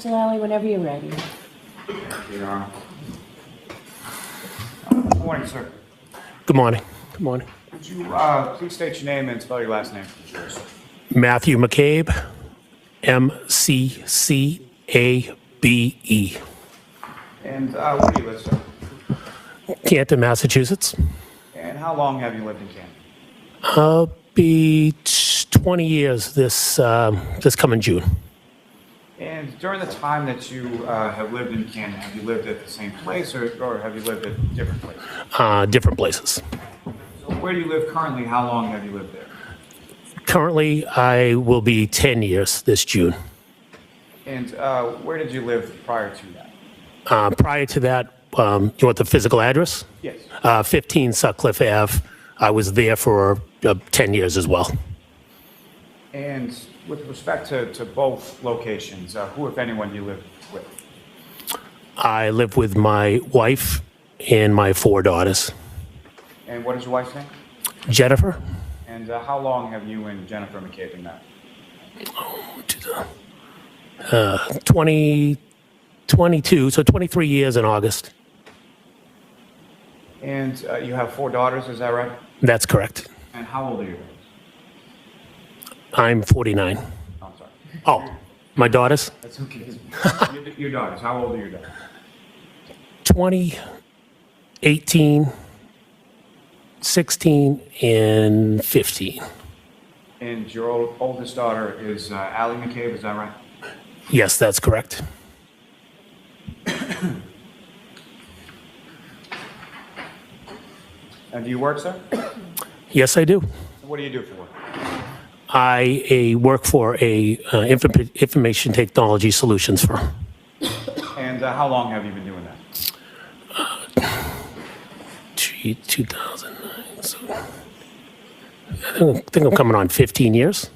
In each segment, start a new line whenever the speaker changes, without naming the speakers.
Mr. Lally, whenever you're ready.
Your Honor. Good morning, sir.
Good morning. Good morning.
Would you please state your name and spell your last name? Sure, sir.
Matthew McCabe, McCabe.
And where do you live, sir?
Canton, Massachusetts.
And how long have you lived in Canton?
I'll be 20 years this coming June.
And during the time that you have lived in Canton, have you lived at the same place or have you lived at different places?
Different places.
So where do you live currently? How long have you lived there?
Currently, I will be 10 years this June.
And where did you live prior to that?
Prior to that, you want the physical address?
Yes.
15 Sutcliffe Ave. I was there for 10 years as well.
And with respect to both locations, who, if anyone, do you live with?
I live with my wife and my 4 daughters.
And what is your wife's name?
Jennifer,
And how long have you and Jennifer McCabe been married?
22, so 23 years in August.
And you have 4 daughters, is that right?
That's correct.
And how old are you?
I'm 49.
Oh, I'm sorry.
Oh, my daughters?
That's okay. Your daughters, how old are your daughters?
20, 18, 16, and 15.
And your oldest daughter is Allie McCabe, is that right?
Yes, that's correct.
And do you work, sir?
Yes, I do.
What do you do for work?
I work for a information technology solutions firm.
And how long have you been doing that?
2009. So I think I'm coming on 15 years.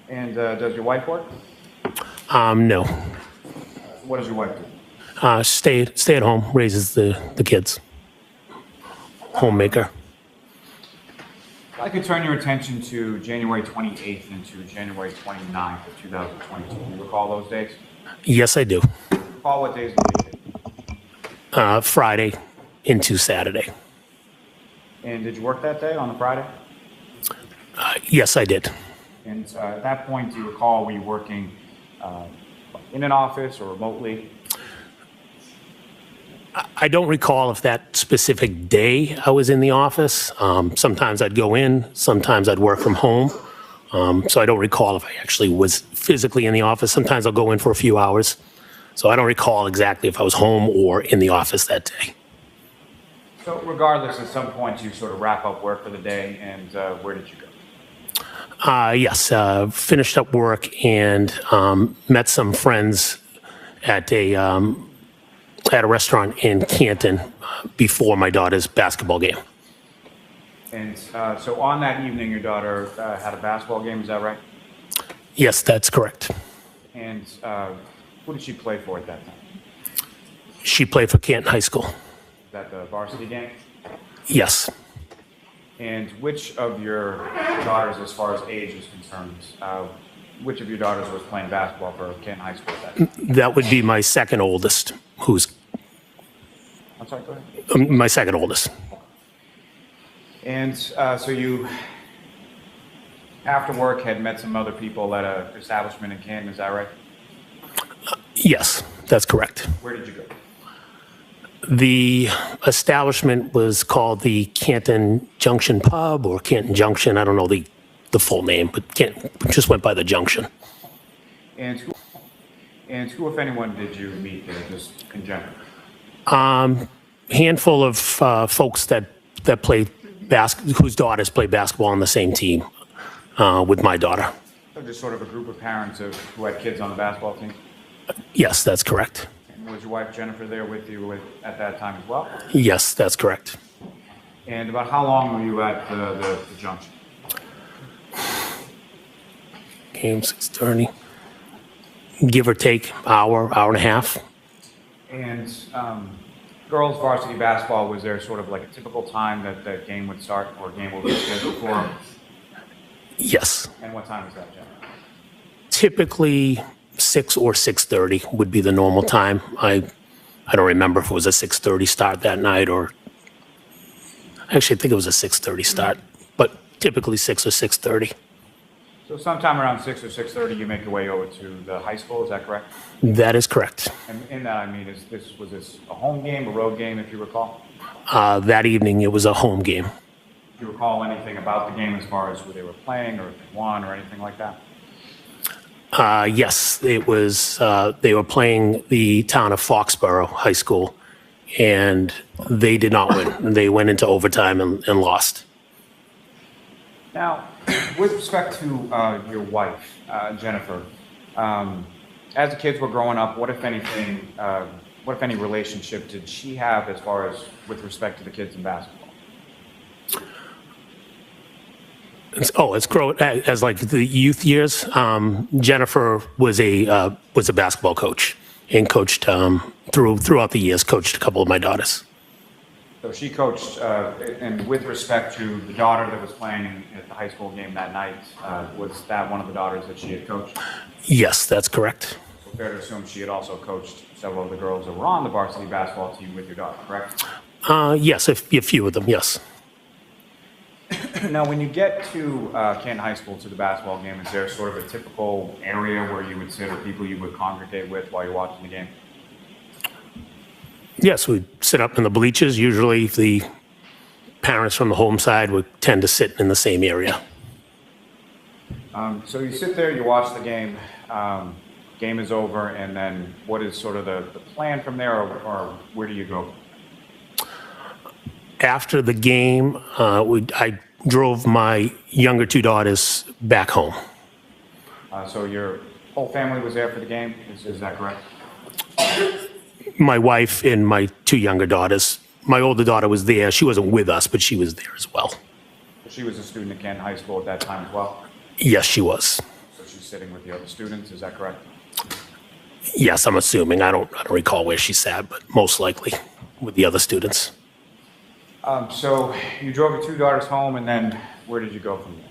And does your wife work?
No.
What does your wife do?
Stay at home, raises the kids. Homemaker.
If I could turn your attention to January 28th and to January 29th of 2022. Do you recall those days?
Yes, I do.
Do you recall what days of the week?
Friday into Saturday.
And did you work that day on the Friday?
Yes, I did.
And at that point, do you recall, were you working in an office or remotely?
I don't recall if that specific day I was in the office. Sometimes I'd go in, sometimes I'd work from home. So I don't recall if I actually was physically in the office. Sometimes I'll go in for a few hours. So I don't recall exactly if I was home or in the office that day.
So regardless, at some point you sort of wrap up work for the day, and where did you go?
Yes, finished up work and met some friends at a restaurant in Canton before my daughter's basketball game.
And so on that evening, your daughter had a basketball game, is that right?
Yes, that's correct.
And who did she play for at that time?
She played for Canton High School.
Is that the varsity game?
Yes.
And which of your daughters, as far as age is concerned, which of your daughters was playing basketball for Canton High School at that time?
That would be my second oldest, who's
I'm sorry, go ahead.
my second oldest.
And so you, after work, had met some other people at an establishment in Canton, is that right?
Yes, that's correct.
Where did you go?
The establishment was called the Canton Junction Pub or Canton Junction. I don't know the full name, but just went by the Junction.
And who, if anyone, did you meet there, just in general?
Handful of folks that play whose daughters play basketball on the same team with my daughter.
So just sort of a group of parents who had kids on the basketball team?
Yes, that's correct.
And was your wife Jennifer there with you at that time as well?
Yes, that's correct.
And about how long were you at the Junction?
Game 6:30. Give or take hour and a half.
And girls varsity basketball, was there sort of like a typical time that that game would start or game would be scheduled for?
Yes.
And what time is that, Jennifer?
Typically 6 or 6:30 would be the normal time. I don't remember if it was a 6:30 start that night or, actually, I think it was a 6:30 start, but typically 6 or 6:30.
So sometime around 6 or 6:30, you make your way over to the high school, is that correct?
That is correct.
And in that, I mean, was this a home game, a road game, if you recall?
That evening, it was a home game.
Do you recall anything about the game as far as who they were playing or if they won or anything like that?
Yes, it was, they were playing the town of Foxborough High School, and they did not win. They went into overtime and lost.
Now, with respect to your wife, Jennifer, as the kids were growing up, what if anything, what if any relationship did she have as far as with respect to the kids in basketball?
It's growing as like the youth years. Jennifer was a basketball coach and coached throughout the years. Coached a couple of my daughters.
So she coached, and with respect to the daughter that was playing at the high school game that night, was that one of the daughters that she had coached?
Yes, that's correct.
So fair to assume she had also coached several of the girls that were on the varsity basketball team with your daughter, correct?
Yes, a few of them. Yes.
Now, when you get to Canton High School to the basketball game, is there sort of a typical area where you would sit or people you would congregate with while you're watching the game?
Yes, we'd sit up in the bleachers. Usually the parents from the home side would tend to sit in the same area.
So you sit there, you watch the game, game is over, and then what is sort of the plan from there, or where do you go?
After the game, I drove my younger two daughters back home.
So your whole family was there for the game, is that correct?
My wife and my two younger daughters. My older daughter was there. She wasn't with us, but she was there as well.
She was a student at Canton High School at that time as well?
Yes, she was.
So she's sitting with the other students, is that correct?
Yes, I'm assuming. I don't recall where she sat, but most likely with the other students.
So you drove your two daughters home, and then where did you go from there?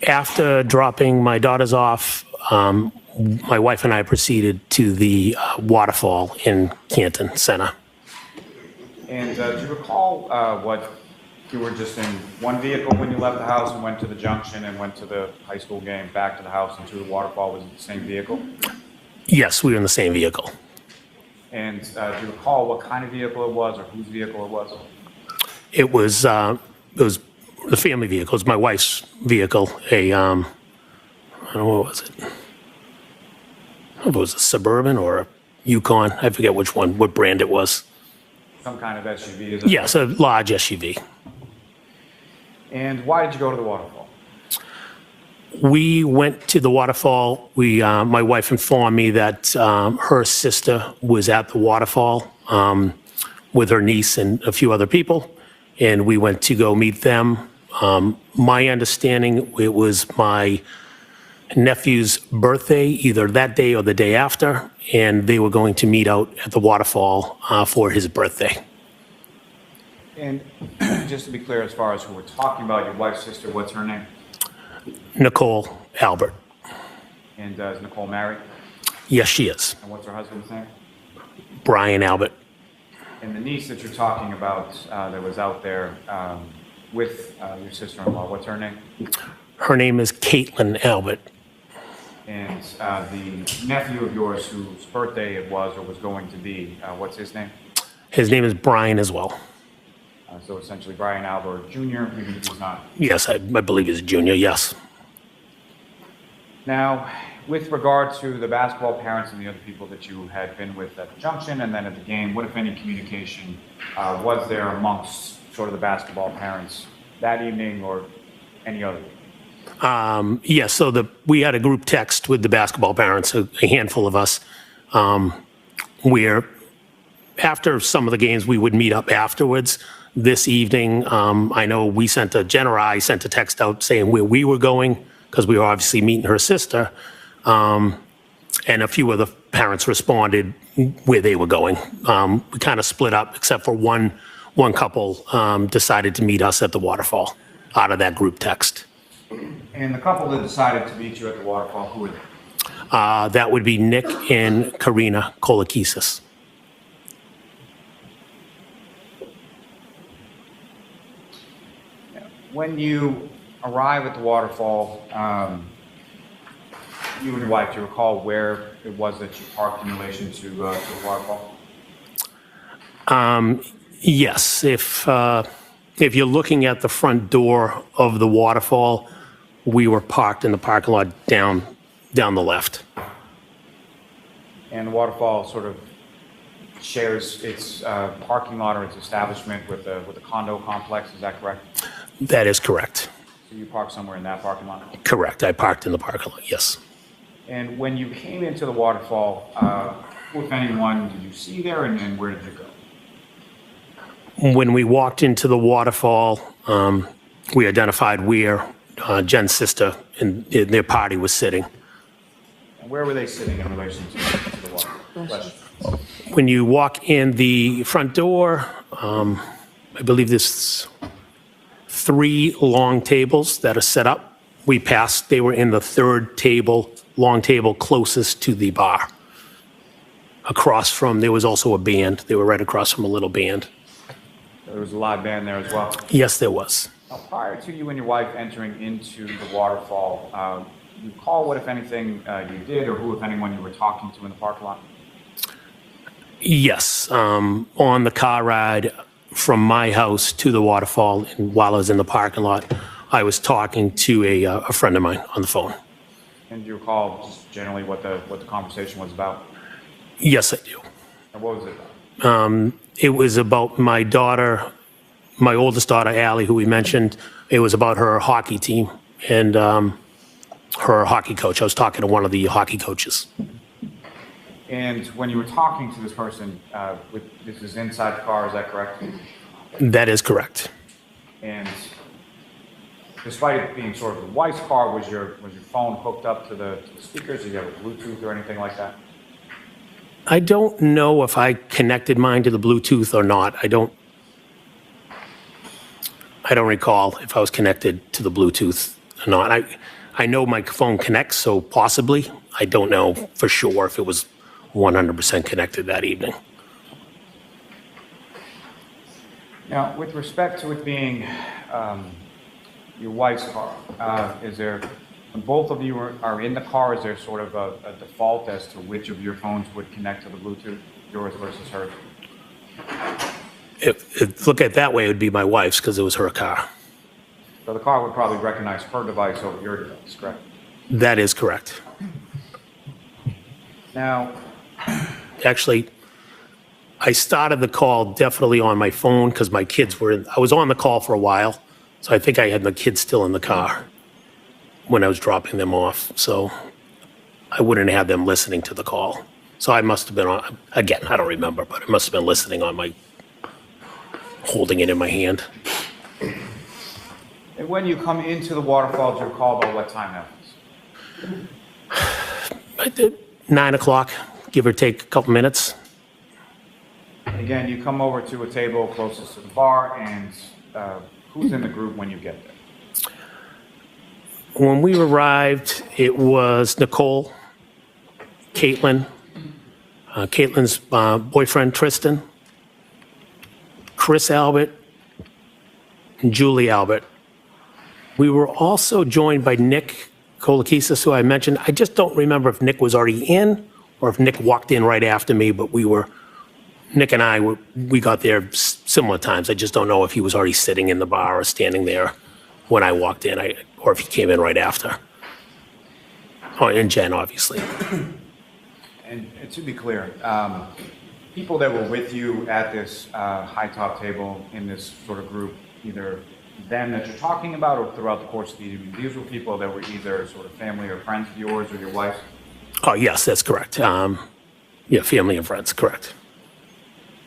After dropping my daughters off, my wife and I proceeded to the waterfall in Canton Center.
And do you recall what you were just in one vehicle when you left the house and went to the junction and went to the high school game, back to the house and to the waterfall? Was it the same vehicle?
Yes, we were in the same vehicle.
And do you recall what kind of vehicle it was or whose vehicle it was?
It was the family vehicle. It was my wife's vehicle. I don't know, what was it? I don't know if it was a Suburban or a Yukon. I forget which one, what brand it was.
Some kind of SUV, is it?
Yes, a large SUV.
And why did you go to the waterfall?
We went to the waterfall. My wife informed me that her sister was at the waterfall with her niece and a few other people, and we went to go meet them. My understanding, it was my nephew's birthday, either that day or the day after, and they were going to meet out at the waterfall for his birthday.
And just to be clear, as far as who we're talking about, your wife's sister, what's her name?
Nicole Albert.
And is Nicole married?
Yes, she is.
And what's her husband's name?
Brian Albert.
And the niece that you're talking about that was out there with your sister-in-law, what's her name?
Her name is Caitlin Albert.
And the nephew of yours whose birthday it was or was going to be, what's his name?
His name is Brian as well.
So essentially Brian Albert Jr., even if he's not.
Yes, I believe he's a junior, yes.
Now, with regard to the basketball parents and the other people that you had been with at the junction and then at the game, what, if any, communication was there amongst sort of the basketball parents that evening or any other?
Yes, so we had a group text with the basketball parents, a handful of us, where after some of the games we would meet up afterwards. This evening, I know Jen or I sent a text out saying where we were going, because we were obviously meeting her sister, and a few of the parents responded where they were going. We kind of split up, except for one couple decided to meet us at the waterfall out of that group text.
And the couple that decided to meet you at the waterfall, who were they?
That would be Nick and Karina Kolakisis.
When you arrive at the waterfall, you and your wife, do you recall where it was that you parked in relation to the waterfall?
Yes, if you're looking at the front door of the waterfall, we were parked in the parking lot down the left.
And the waterfall sort of shares its parking lot or its establishment with the condo complex, is that correct?
That is correct.
So you parked somewhere in that parking lot?
Correct. I parked in the parking lot, yes.
And when you came into the waterfall, who, if anyone, did you see there, and where did you go?
When we walked into the waterfall, we identified where Jen's sister and their party was sitting.
And where were they sitting in relation to the waterfall?
When you walk in the front door, I believe there's 3 long tables that are set up. We passed, they were in the 3rd table, long table closest to the bar. Across from, there was also a band. They were right across from a little band.
There was a live band there as well?
Yes, there was.
Now, prior to you and your wife entering into the waterfall, you recall what, if anything, you did, or who, if anyone, you were talking to in the parking lot?
Yes, on the car ride from my house to the waterfall, and while I was in the parking lot, I was talking to a friend of mine on the phone.
And do you recall just generally what the conversation was about?
Yes, I do.
And what was it about?
It was about my daughter, my oldest daughter, Allie, who we mentioned. It was about her hockey team and her hockey coach. I was talking to one of the hockey coaches.
And when you were talking to this person, this is inside the car, is that correct?
That is correct.
And despite it being sort of the wife's car, was your phone hooked up to the speakers? Did you have a Bluetooth or anything like that?
I don't know if I connected mine to the Bluetooth or not. I don't recall if I was connected to the Bluetooth or not. I know my phone connects, so possibly. I don't know for sure if it was 100% connected that evening.
Now, with respect to it being your wife's car, is there, when both of you are in the car, is there sort of a default as to which of your phones would connect to the Bluetooth, yours versus hers?
If look at it that way, it would be my wife's because it was her car.
So the car would probably recognize her device over your device, correct?
That is correct.
Now,
Actually, I started the call definitely on my phone because my kids were I was on the call for a while, so I think I had my kids still in the car when I was dropping them off, so I wouldn't have them listening to the call. So I must have been on, again, I don't remember, but I must have been listening on my, holding it in my hand.
and when you come into the waterfall, do you recall about what time that was?
I did 9 o'clock, give or take a couple minutes.
Again, you come over to a table closest to the bar, and who's in the group when you get there?
When we arrived, it was Nicole, Caitlin, Caitlin's boyfriend Tristan, Chris Albert, and Julie Albert. We were also joined by Nick Kolakisis, who I mentioned. I just don't remember if Nick was already in or if Nick walked in right after me, but Nick and I, we got there similar times. I just don't know if he was already sitting in the bar or standing there when I walked in, or if he came in right after. Oh, and Jen, obviously.
And to be clear, people that were with you at this high top table in this sort of group, either them that you're talking about or throughout the course of the evening, these were people that were either sort of family or friends of yours or your wife's?
Oh, yes, that's correct. Yeah, family and friends, correct.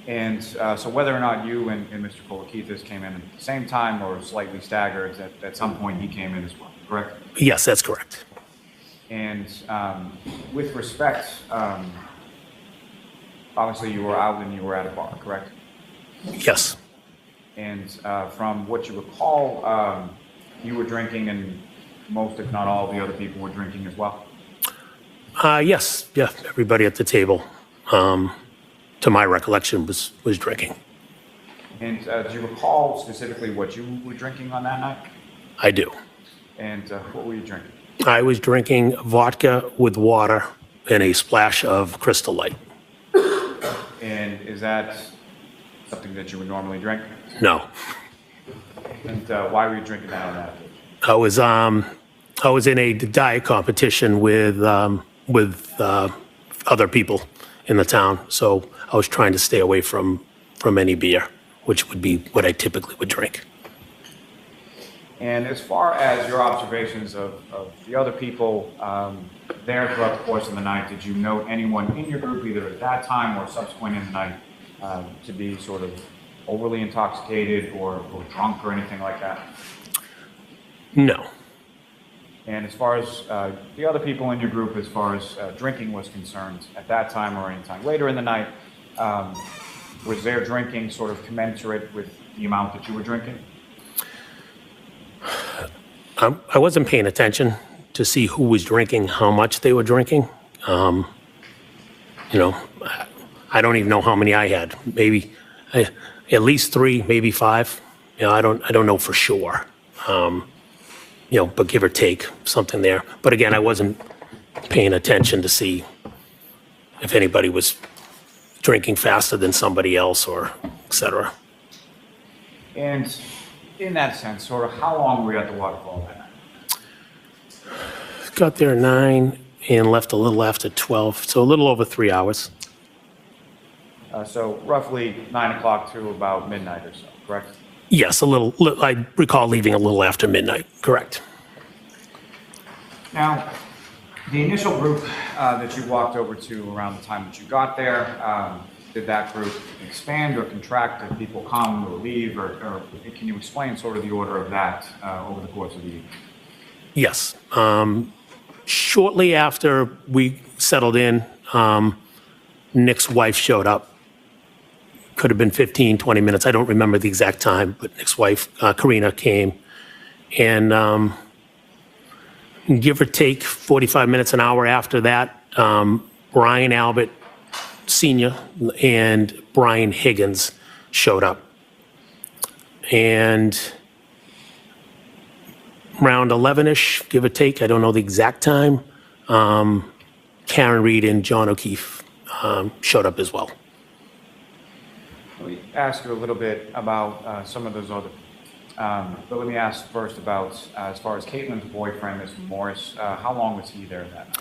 And so whether or not you and Mr. Kolakitis came in at the same time or slightly staggered, at some point he came in as well, correct?
Yes, that's correct.
And with respect, obviously you were out and you were at a bar, correct?
Yes.
And from what you recall, you were drinking and most, if not all, of the other people were drinking as well?
Yes, yeah, everybody at the table, to my recollection, was drinking.
And do you recall specifically what you were drinking on that night?
I do.
And what were you drinking?
I was drinking vodka with water and a splash of Crystal Light.
And is that something that you would normally drink?
No.
And why were you drinking that on that occasion?
I was in a diet competition with other people in the town, so I was trying to stay away from any beer, which would be what I typically would drink.
And as far as your observations of the other people there throughout the course of the night, did you note anyone in your group, either at that time or subsequent in the night, to be sort of overly intoxicated or drunk or anything like that?
No.
And as far as the other people in your group, as far as drinking was concerned, at that time or any time later in the night, was their drinking sort of commensurate with the amount that you were drinking?
I wasn't paying attention to see who was drinking, how much they were drinking. I don't even know how many I had. Maybe at least 3, maybe 5. I don't know for sure. But give or take something there. But again, I wasn't paying attention to see if anybody was drinking faster than somebody else or et cetera.
And in that sense, sort of how long were you at the waterfall that night?
Got there at 9 and left a little after 12, so a little over 3 hours.
So roughly 9 o'clock to about midnight or so, correct?
Yes, I recall leaving a little after midnight, correct.
Now, the initial group that you walked over to around the time that you got there, did that group expand or contract? Did people come or leave? Or can you explain sort of the order of that over the course of the evening?
Yes. Shortly after we settled in, Nick's wife showed up. Could have been 15, 20 minutes. I don't remember the exact time, but Nick's wife, Karina, came. And give or take 45 minutes, an hour after that, Brian Albert Sr. and Brian Higgins showed up. And around 11-ish, give or take, I don't know the exact time, Karen Reed and John O'Keefe showed up as well.
Let me ask you a little bit about some of those other, but let me ask first about, as far as Caitlin's boyfriend, Mr. Morris, how long was he there that night?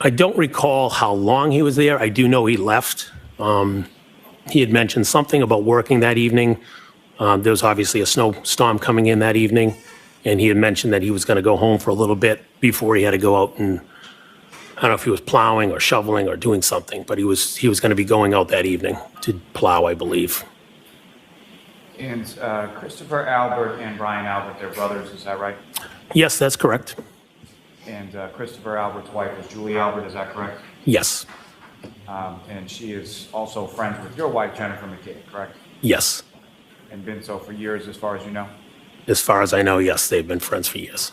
I don't recall how long he was there. I do know he left. He had mentioned something about working that evening. There was obviously a snowstorm coming in that evening, and he had mentioned that he was going to go home for a little bit before he had to go out and, I don't know if he was plowing or shoveling or doing something, but he was going to be going out that evening to plow, I believe.
And Christopher Albert and Brian Albert, they're brothers, is that right?
Yes, that's correct.
And Christopher Albert's wife is Julie Albert, is that correct?
Yes.
And she is also friends with your wife, Jennifer McKay, correct?
Yes.
And been so for years, as far as you know?
As far as I know, yes, they've been friends for years.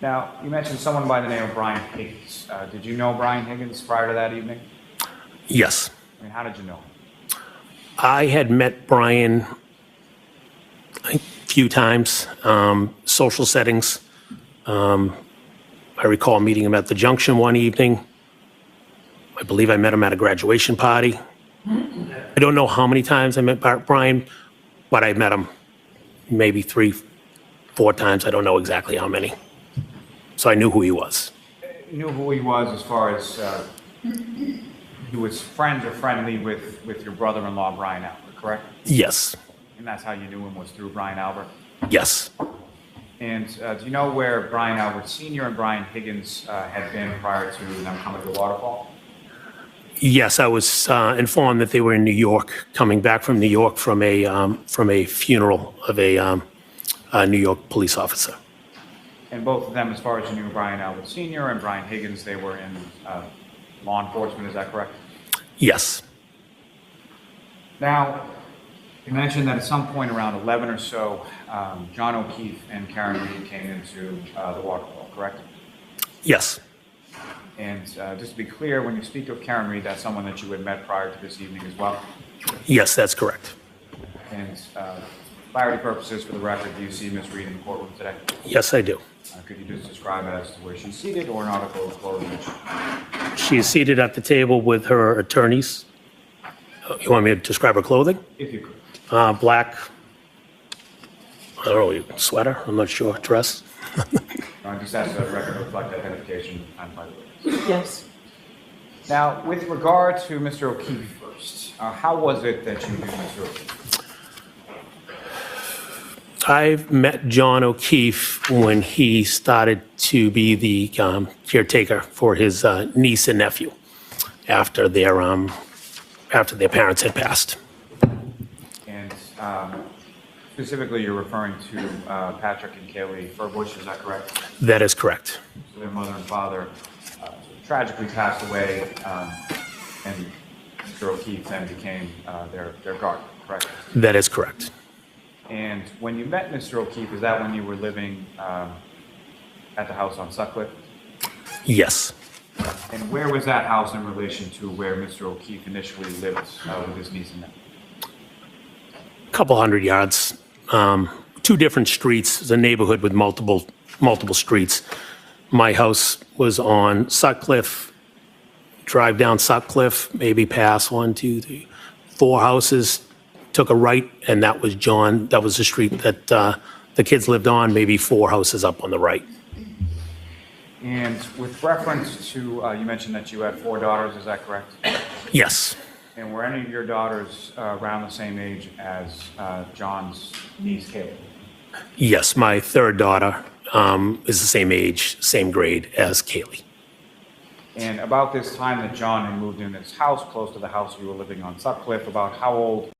Now, you mentioned someone by the name of Brian Higgins. Did you know Brian Higgins prior to that evening?
Yes.
I mean, how did you know him?
I had met Brian a few times, social settings. I recall meeting him at the Junction one evening. I believe I met him at a graduation party. I don't know how many times I met Brian, but I met him maybe 3, 4 times. I don't know exactly how many. So I knew who he was.
You knew who he was as far as he was friends or friendly with your brother-in-law, Brian Albert, correct?
Yes.
And that's how you knew him, was through Brian Albert?
Yes.
And do you know where Brian Albert Sr. and Brian Higgins had been prior to them coming to the waterfall?
Yes, I was informed that they were in New York, coming back from New York from a funeral of a New York police officer.
And both of them, as far as you knew, Brian Albert Sr. and Brian Higgins, they were in law enforcement, is that correct?
Yes.
Now, you mentioned that at some point around 11 or so, John O'Keefe and Karen Reed came into the waterfall, correct?
Yes,
And just to be clear, when you speak of Karen Reed, that's someone that you had met prior to this evening as well?
yes, that's correct.
And clarity purposes for the record, do you see Ms. Reed in the courtroom today?
Yes, I do.
Could you just describe as to where she's seated or an article of clothing?
She is seated at the table with her attorneys. You want me to describe her clothing?
If you could.
Black, I don't know, sweater, I'm not sure, dress.
Just ask the record to reflect identification and by the way.
Yes.
Now, with regard to Mr. O'Keefe first, how was it that you knew Mr. O'Keefe?
I've met John O'Keefe when he started to be the caretaker for his niece and nephew after their parents had passed.
And specifically, you're referring to Patrick and Kaylee Furbush, is that correct?
That is correct.
So their mother and father tragically passed away, and Mr. O'Keefe then became their guardian, correct?
That is correct.
And when you met Mr. O'Keefe, is that when you were living at the house on Sutcliffe?
Yes.
And where was that house in relation to where Mr. O'Keefe initially lived with his niece and nephew?
A couple hundred yards. Two different streets. It's a neighborhood with multiple streets. My house was on Sutcliffe. Drive down Sutcliffe, maybe pass 1, 2, 3, 4 houses. Took a right, and that was John. That was the street that the kids lived on, maybe 4 houses up on the right.
And with reference to, you mentioned that you had 4 daughters, is that correct?
Yes.
And were any of your daughters around the same age as John's niece, Kaylee?
Yes, my third daughter is the same age, same grade as Kaylee.
And about this time that John had moved in his house, close to the house you were living on Sutcliffe, about how old?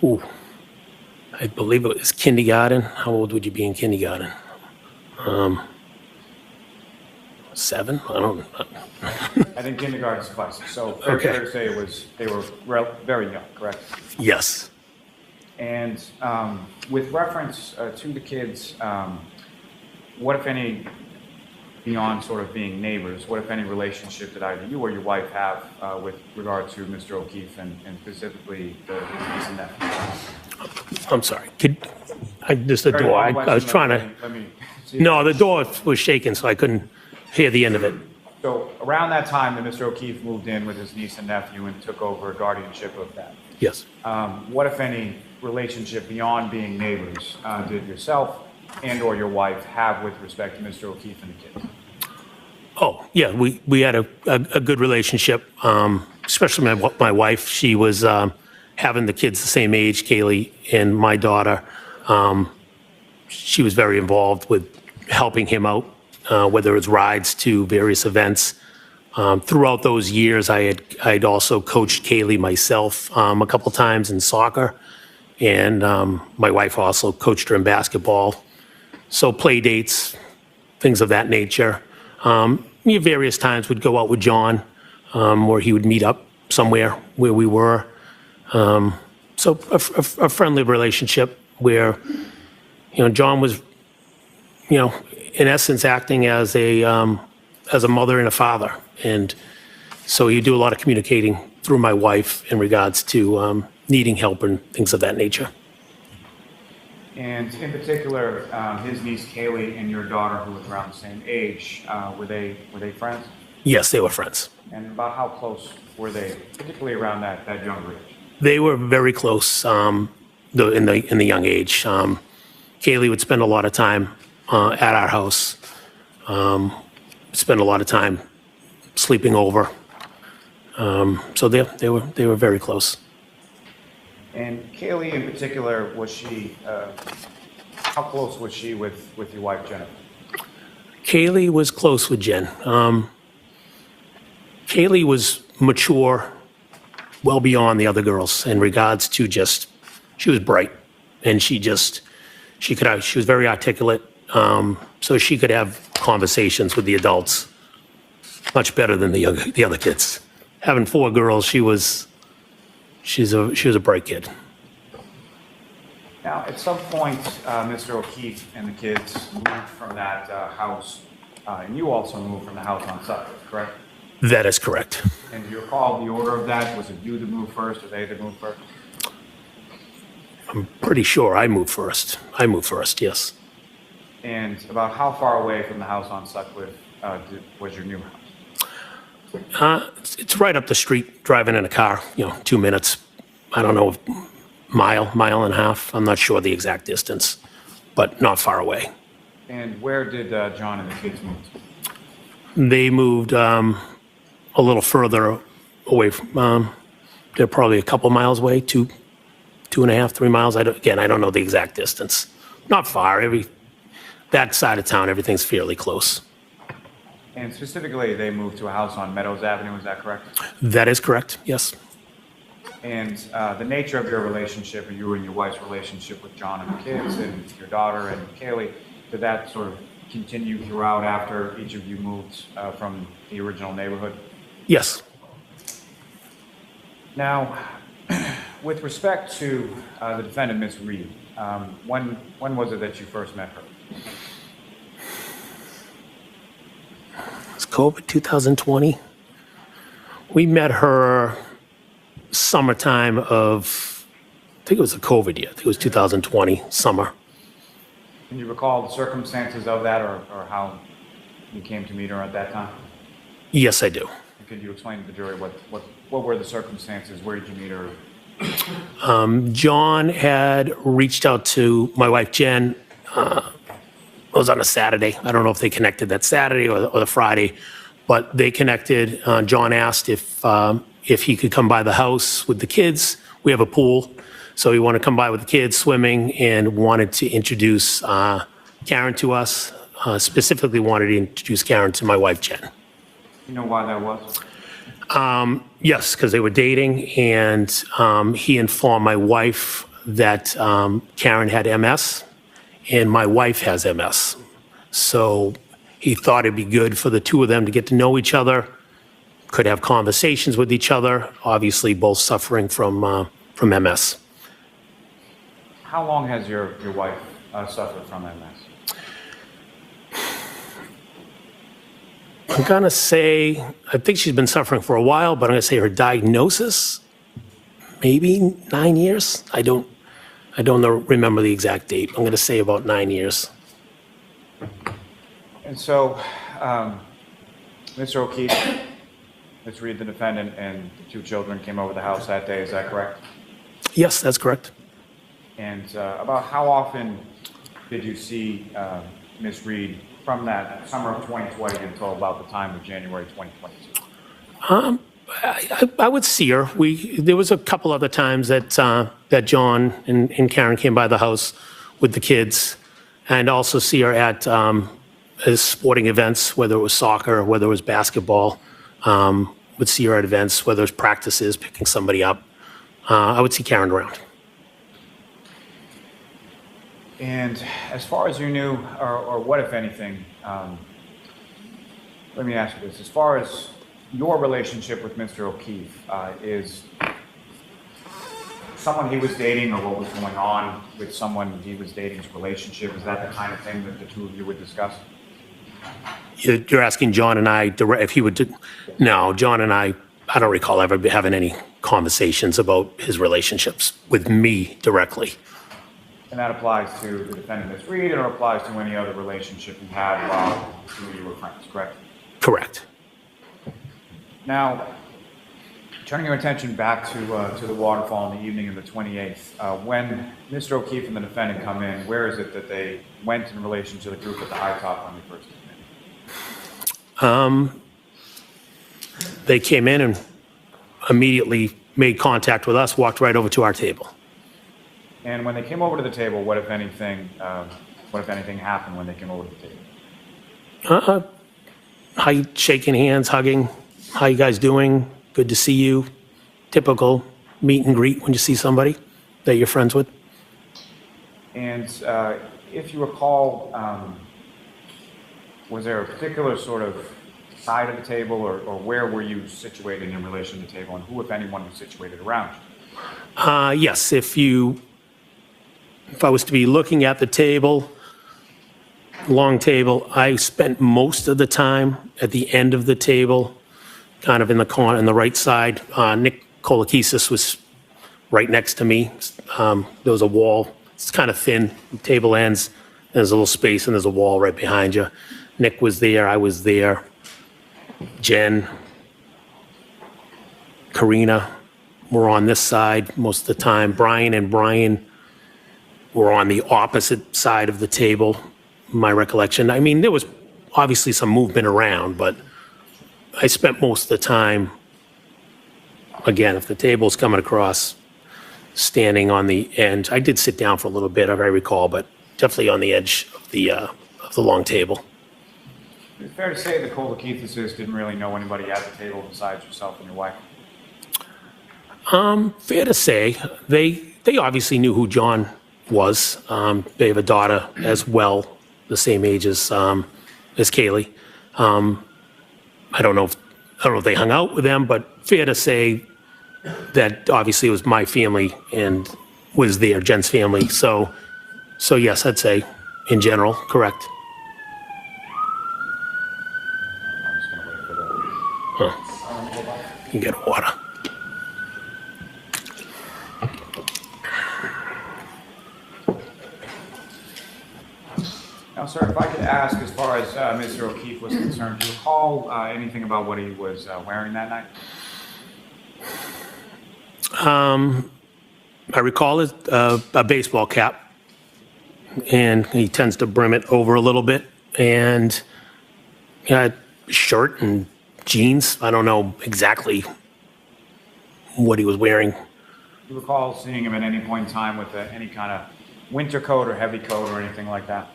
Ooh, I believe it was kindergarten. How old would you be in kindergarten? 7? I don't know.
I think kindergarten suffices. So fair to say they were very young, correct?
Yes.
And with reference to the kids, what, if any, beyond sort of being neighbors, what, if any, relationship did either you or your wife have with regard to Mr. O'Keefe and specifically his niece and nephew?
I'm sorry. Just the door. I was trying to.
Let me see.
No, the door was shaking, so I couldn't hear the end of it.
So around that time that Mr. O'Keefe moved in with his niece and nephew and took over guardianship of them,
Yes.
what, if any, relationship beyond being neighbors did yourself and or your wife have with respect to Mr. O'Keefe and the kids?
Oh, yeah, we had a good relationship, especially my wife. She was having the kids the same age, Kaylee and my daughter. She was very involved with helping him out, whether it's rides to various events. Throughout those years, I'd also coached Kaylee myself a couple times in soccer, and my wife also coached her in basketball. So play dates, things of that nature. Various times we'd go out with John, or he would meet up somewhere where we were. So a friendly relationship where, John was, in essence acting as a mother and a father. And so you do a lot of communicating through my wife in regards to needing help and things of that nature.
And in particular, his niece Kaylee and your daughter, who was around the same age, were they friends?
Yes, they were friends.
And about how close were they, particularly around that younger age?
They were very close in the young age. Kaylee would spend a lot of time at our house, spend a lot of time sleeping over. So they were very close.
And Kaylee in particular, was she, how close was she with your wife, Jennifer?
Kaylee was close with Jen. Kaylee was mature, well beyond the other girls in regards to she was bright, and she was very articulate, so she could have conversations with the adults much better than the other kids. Having 4 girls, she's a bright kid.
Now, at some point, Mr. O'Keefe and the kids moved from that house And you also moved from the house on Sutcliffe, correct?
That is correct.
And do you recall the order of that? Was it you that moved first or they that moved first?
Pretty sure I moved first. I moved first, yes.
And about how far away from the house on Sutcliffe was your new house?
It's right up the street, driving in a car, 2 minutes. I don't know, mile and a half. I'm not sure the exact distance, but not far away.
And where did John and the kids move to?
They moved a little further away from, they're probably a couple miles away, 2.5, 3 miles. I don't know the exact distance. Not far. That side of town, everything's fairly close.
And specifically, they moved to a house on Meadows Avenue, is that correct?
That is correct, yes.
And the nature of your relationship, or you and your wife's relationship with John and the kids and your daughter and Kaylee, did that sort of continue throughout after each of you moved from the original neighborhood?
Yes.
Now, with respect to the defendant, Ms. Reed, when was it that you first met her?
It's COVID 2020. We met her summertime of, I think it was the COVID year. I think it was 2020, summer.
Can you recall the circumstances of that or how you came to meet her at that time?
Yes, I do.
And could you explain to the jury what were the circumstances? Where did you meet her?
John had reached out to my wife, Jen. It was on a Saturday. I don't know if they connected that Saturday or the Friday, but they connected. John asked if he could come by the house with the kids. We have a pool, so he wanted to come by with the kids swimming and wanted to introduce Karen to us. Specifically wanted to introduce Karen to my wife, Jen.
You know why that was?
Yes, because they were dating, and he informed my wife that Karen had MS, and my wife has MS. So he thought it'd be good for the two of them to get to know each other, could have conversations with each other, obviously both suffering from MS.
How long has your wife suffered from MS?
I'm gonna say, I think she's been suffering for a while, but I'm gonna say her diagnosis, maybe 9 years. I don't remember the exact date. I'm gonna say about 9 years.
And so, Mr. O'Keefe, Ms. Reed, the defendant, and the two children came over the house that day, is that correct?
Yes, that's correct.
And about how often did you see Ms. Reed from that summer of 2020 until about the time of January 2022?
I would see her. There was a couple other times that John and Karen came by the house with the kids, and also see her at sporting events, whether it was soccer or whether it was basketball. Would see her at events, whether it was practices, picking somebody up. I would see Karen around.
And as far as you knew, or what, if anything, let me ask you this. As far as your relationship with Mr. O'Keefe, is someone he was dating or what was going on with someone he was dating's relationship, is that the kind of thing that the two of you would discuss?
You're asking John and I if he would. No, John and I don't recall ever having any conversations about his relationships with me directly.
And that applies to the defendant, Ms. Reed, or applies to any other relationship you had while you were friends, correct?
Correct.
Now, turning your attention back to the waterfall on the evening of the 28th, when Mr. O'Keefe and the defendant come in, where is it that they went in relation to the group at the high top when they first came in?
They came in and immediately made contact with us, walked right over to our table.
And when they came over to the table, what if anything happened when they came over to the table?
Shaking hands, hugging. How you guys doing? Good to see you. Typical meet and greet when you see somebody that you're friends with.
And if you recall, was there a particular sort of side of the table, or where were you situated in relation to the table, and who, if anyone, was situated around you?
Yes, if I was to be looking at the table, long table. I spent most of the time at the end of the table, kind of in the corner, on the right side. Nick Kolakisis was right next to me. There was a wall. It's kind of thin. The table ends. There's a little space, and there's a wall right behind you. Nick was there. I was there. Jen, Karina were on this side most of the time. Brian and Brian were on the opposite side of the table, my recollection. I mean, there was obviously some movement around, but I spent most of the time, again, if the table's coming across, standing on the end. I did sit down for a little bit, if I recall, but definitely on the edge of the long table.
Is it fair to say the Kolakithises didn't really know anybody at the table besides yourself and your wife?
Fair to say. They obviously knew who John was. They have a daughter as well, the same age as Kaylee. I don't know if they hung out with them, but fair to say that obviously it was my family and was there, Jen's family. So yes, I'd say in general, correct.
I'm just going to wait for that.
Huh. You get water.
Now, sir, if I could ask, as far as Mr. O'Keefe was concerned, do you recall anything about what he was wearing that night?
I recall a baseball cap, and he tends to brim it over a little bit, and shirt and jeans. I don't know exactly what he was wearing.
Do you recall seeing him at any point in time with any kind of winter coat or heavy coat or anything like that?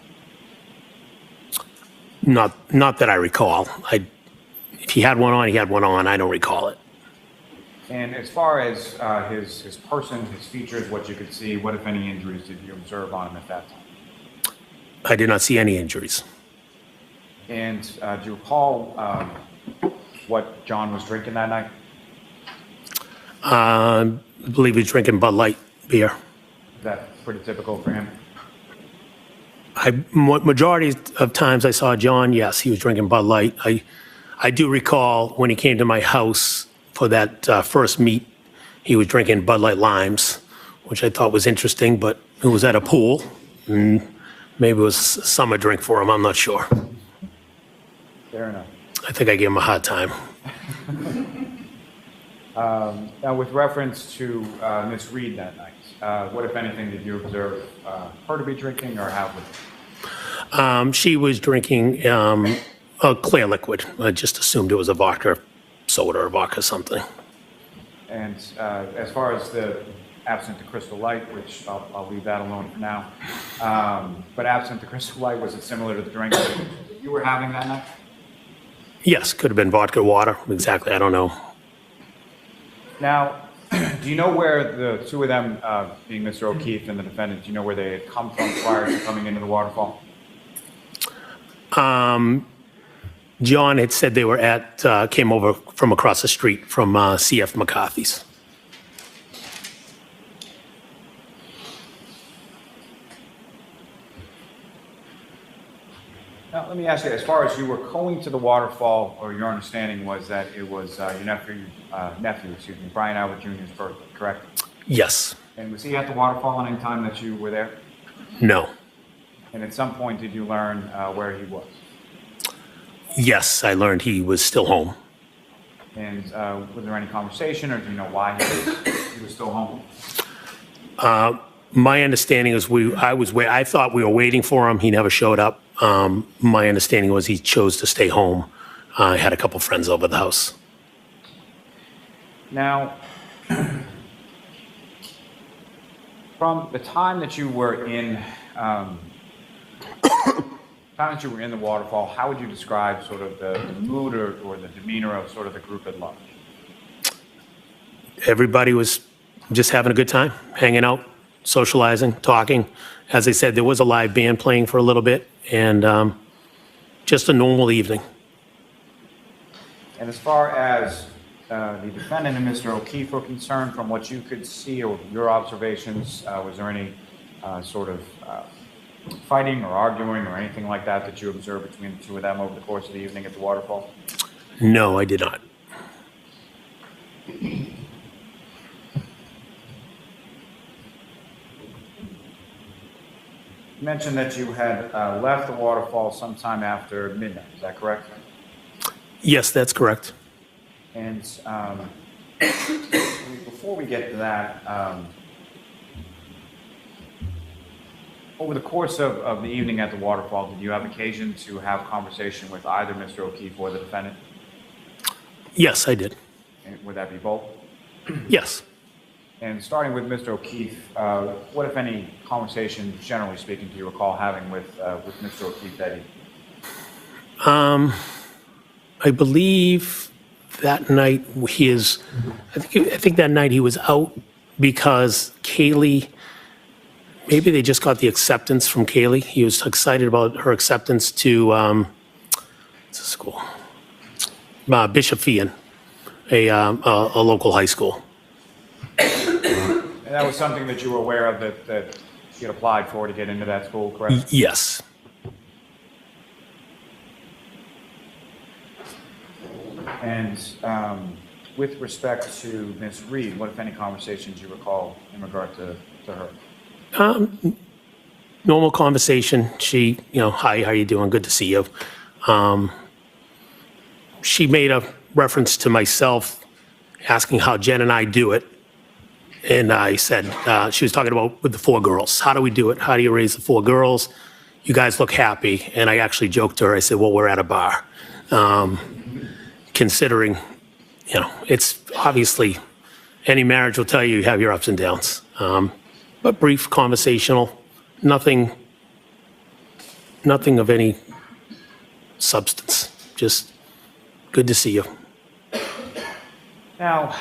Not that I recall. If he had one on, he had one on. I don't recall it.
And as far as his person, his features, what you could see, what, if any, injuries did you observe on him at that time?
I did not see any injuries.
And do you recall what John was drinking that night?
I believe he was drinking Bud Light beer.
Is that pretty typical for him?
Majority of times I saw John, yes, he was drinking Bud Light. I do recall when he came to my house for that first meet, he was drinking Bud Light Limes, which I thought was interesting, but it was at a pool, and maybe it was a summer drink for him, I'm not sure.
Fair enough.
I think I gave him a hard time.
Now, with reference to Miss Reed that night, what, if anything, did you observe her to be drinking or have with?
She was drinking a clear liquid. I just assumed it was a vodka soda or vodka something.
And as far as the absent the Crystal Light, which I'll leave that alone for now, but absent the Crystal Light, was it similar to the drink that you were having that night?
Yes, could have been vodka water. Exactly, I don't know. Now,
do you know where the two of them, being Mr. O'Keefe and the defendant, do you know where they had come from prior to coming into the waterfall?
John had said they were came over from across the street from C.F. McCarthy's.
Now, let me ask you, as far as you were going to the waterfall, or your understanding was that it was your nephew, Brian Albert Jr.'s birthday, correct?
Yes.
And was he at the waterfall at any time that you were there?
No.
And at some point, did you learn where he was?
Yes, I learned he was still home.
And was there any conversation, or do you know why he was still home?
My understanding is I thought we were waiting for him. He never showed up. My understanding was he chose to stay home. I had a couple friends over the house.
Now, from the time that you were in the waterfall, how would you describe sort of the mood or the demeanor of sort of the group at large?
Everybody was just having a good time, hanging out, socializing, talking. As I said, there was a live band playing for a little bit, and just a normal evening.
And as far as the defendant and Mr. O'Keefe were concerned, from what you could see or your observations, was there any sort of fighting or arguing or anything like that that you observed between the two of them over the course of the evening at the waterfall?
No, I did not.
You mentioned that you had left the waterfall sometime after midnight, is that correct?
Yes, that's correct.
And before we get to that, over the course of the evening at the waterfall, did you have occasion to have conversation with either Mr. O'Keefe or the defendant?
Yes, I did.
And would that be both?
Yes.
And starting with Mr. O'Keefe, what, if any, conversation, generally speaking, do you recall having with Mr. O'Keefe that evening?
I believe that night I think that night he was out because Kaylee, maybe they just got the acceptance from Kaylee. He was excited about her acceptance to, what's the school? Bishop Fian, a local high school.
And that was something that you were aware of that you had applied for to get into that school, correct?
Yes.
And with respect to Ms. Reed, what, if any, conversations you recall in regard to her?
Normal conversation. She, hi, how you doing? Good to see you. She made a reference to myself asking how Jen and I do it. And I said, she was talking about with the 4 girls. How do we do it? How do you raise the 4 girls? You guys look happy. And I actually joked to her. I said, well, we're at a bar. Considering, it's obviously any marriage will tell you have your ups and downs. But brief, conversational, nothing of any substance. Just good to see you.
Now,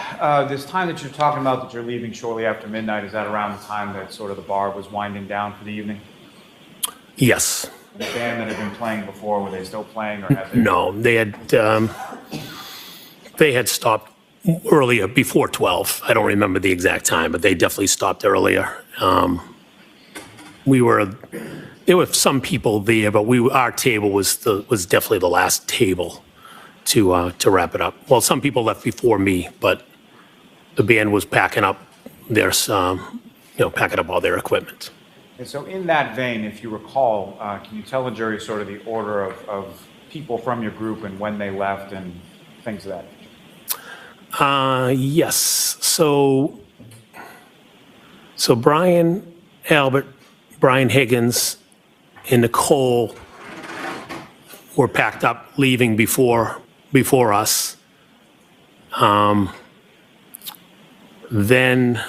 this time that you're talking about that you're leaving shortly after midnight, is that around the time that sort of the bar was winding down for the evening?
Yes.
The band that had been playing before, were they still playing, or had they?
No, they had stopped earlier, before 12. I don't remember the exact time, but they definitely stopped earlier. There were some people there, but our table was definitely the last table to wrap it up. Well, some people left before me, but the band was packing up packing up all their equipment.
And so in that vein, if you recall, can you tell the jury sort of the order of people from your group and when they left and things of that nature?
Yes. So Brian Albert, Brian Higgins, and Nicole were packed up, leaving before us. Then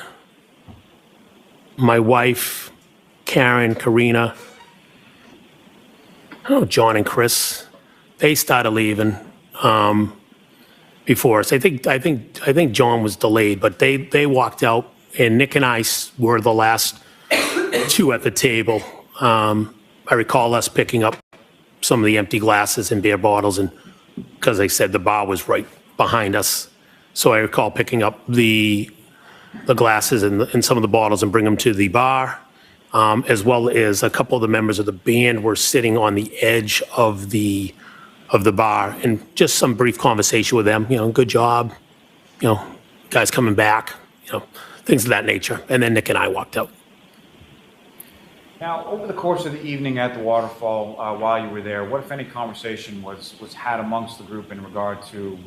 my wife, Karen, Karina, John and Chris, they started leaving before us. I think John was delayed, but they walked out, and Nick and I were the last 2 at the table. I recall us picking up some of the empty glasses and beer bottles, and because they said the bar was right behind us, so I recall picking up the glasses and some of the bottles and bring them to the bar, as well as a couple of the members of the band were sitting on the edge of the bar, and just some brief conversation with them. Good job, guys coming back, things of that nature. And then Nick and I walked out.
Now, over the course of the evening at the waterfall, while you were there, what, if any, conversation was had amongst the group in regard to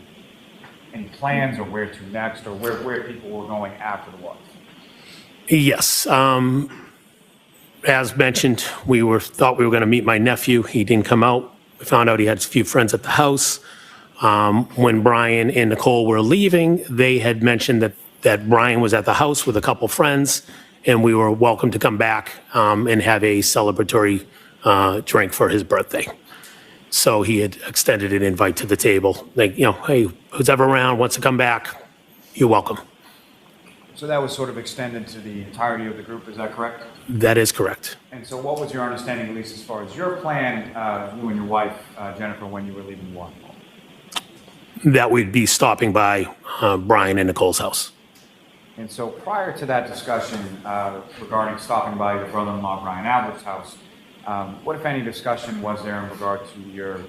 any plans or where to next, or where people were going after the waterfall?
Yes. As mentioned, thought we were going to meet my nephew. He didn't come out. We found out he had a few friends at the house. When Brian and Nicole were leaving, they had mentioned that Brian was at the house with a couple friends, and we were welcome to come back and have a celebratory drink for his birthday. So he had extended an invite to the table. Like, hey, who's ever around wants to come back, you're welcome.
So that was sort of extended to the entirety of the group, is that correct?
That is correct.
And so what was your understanding, at least as far as your plan, you and your wife, Jennifer, when you were leaving the waterfall?
That we'd be stopping by Brian and Nicole's house.
And so prior to that discussion regarding stopping by your brother-in-law, Brian Albert's house, What, if any, discussion was there in regard to your,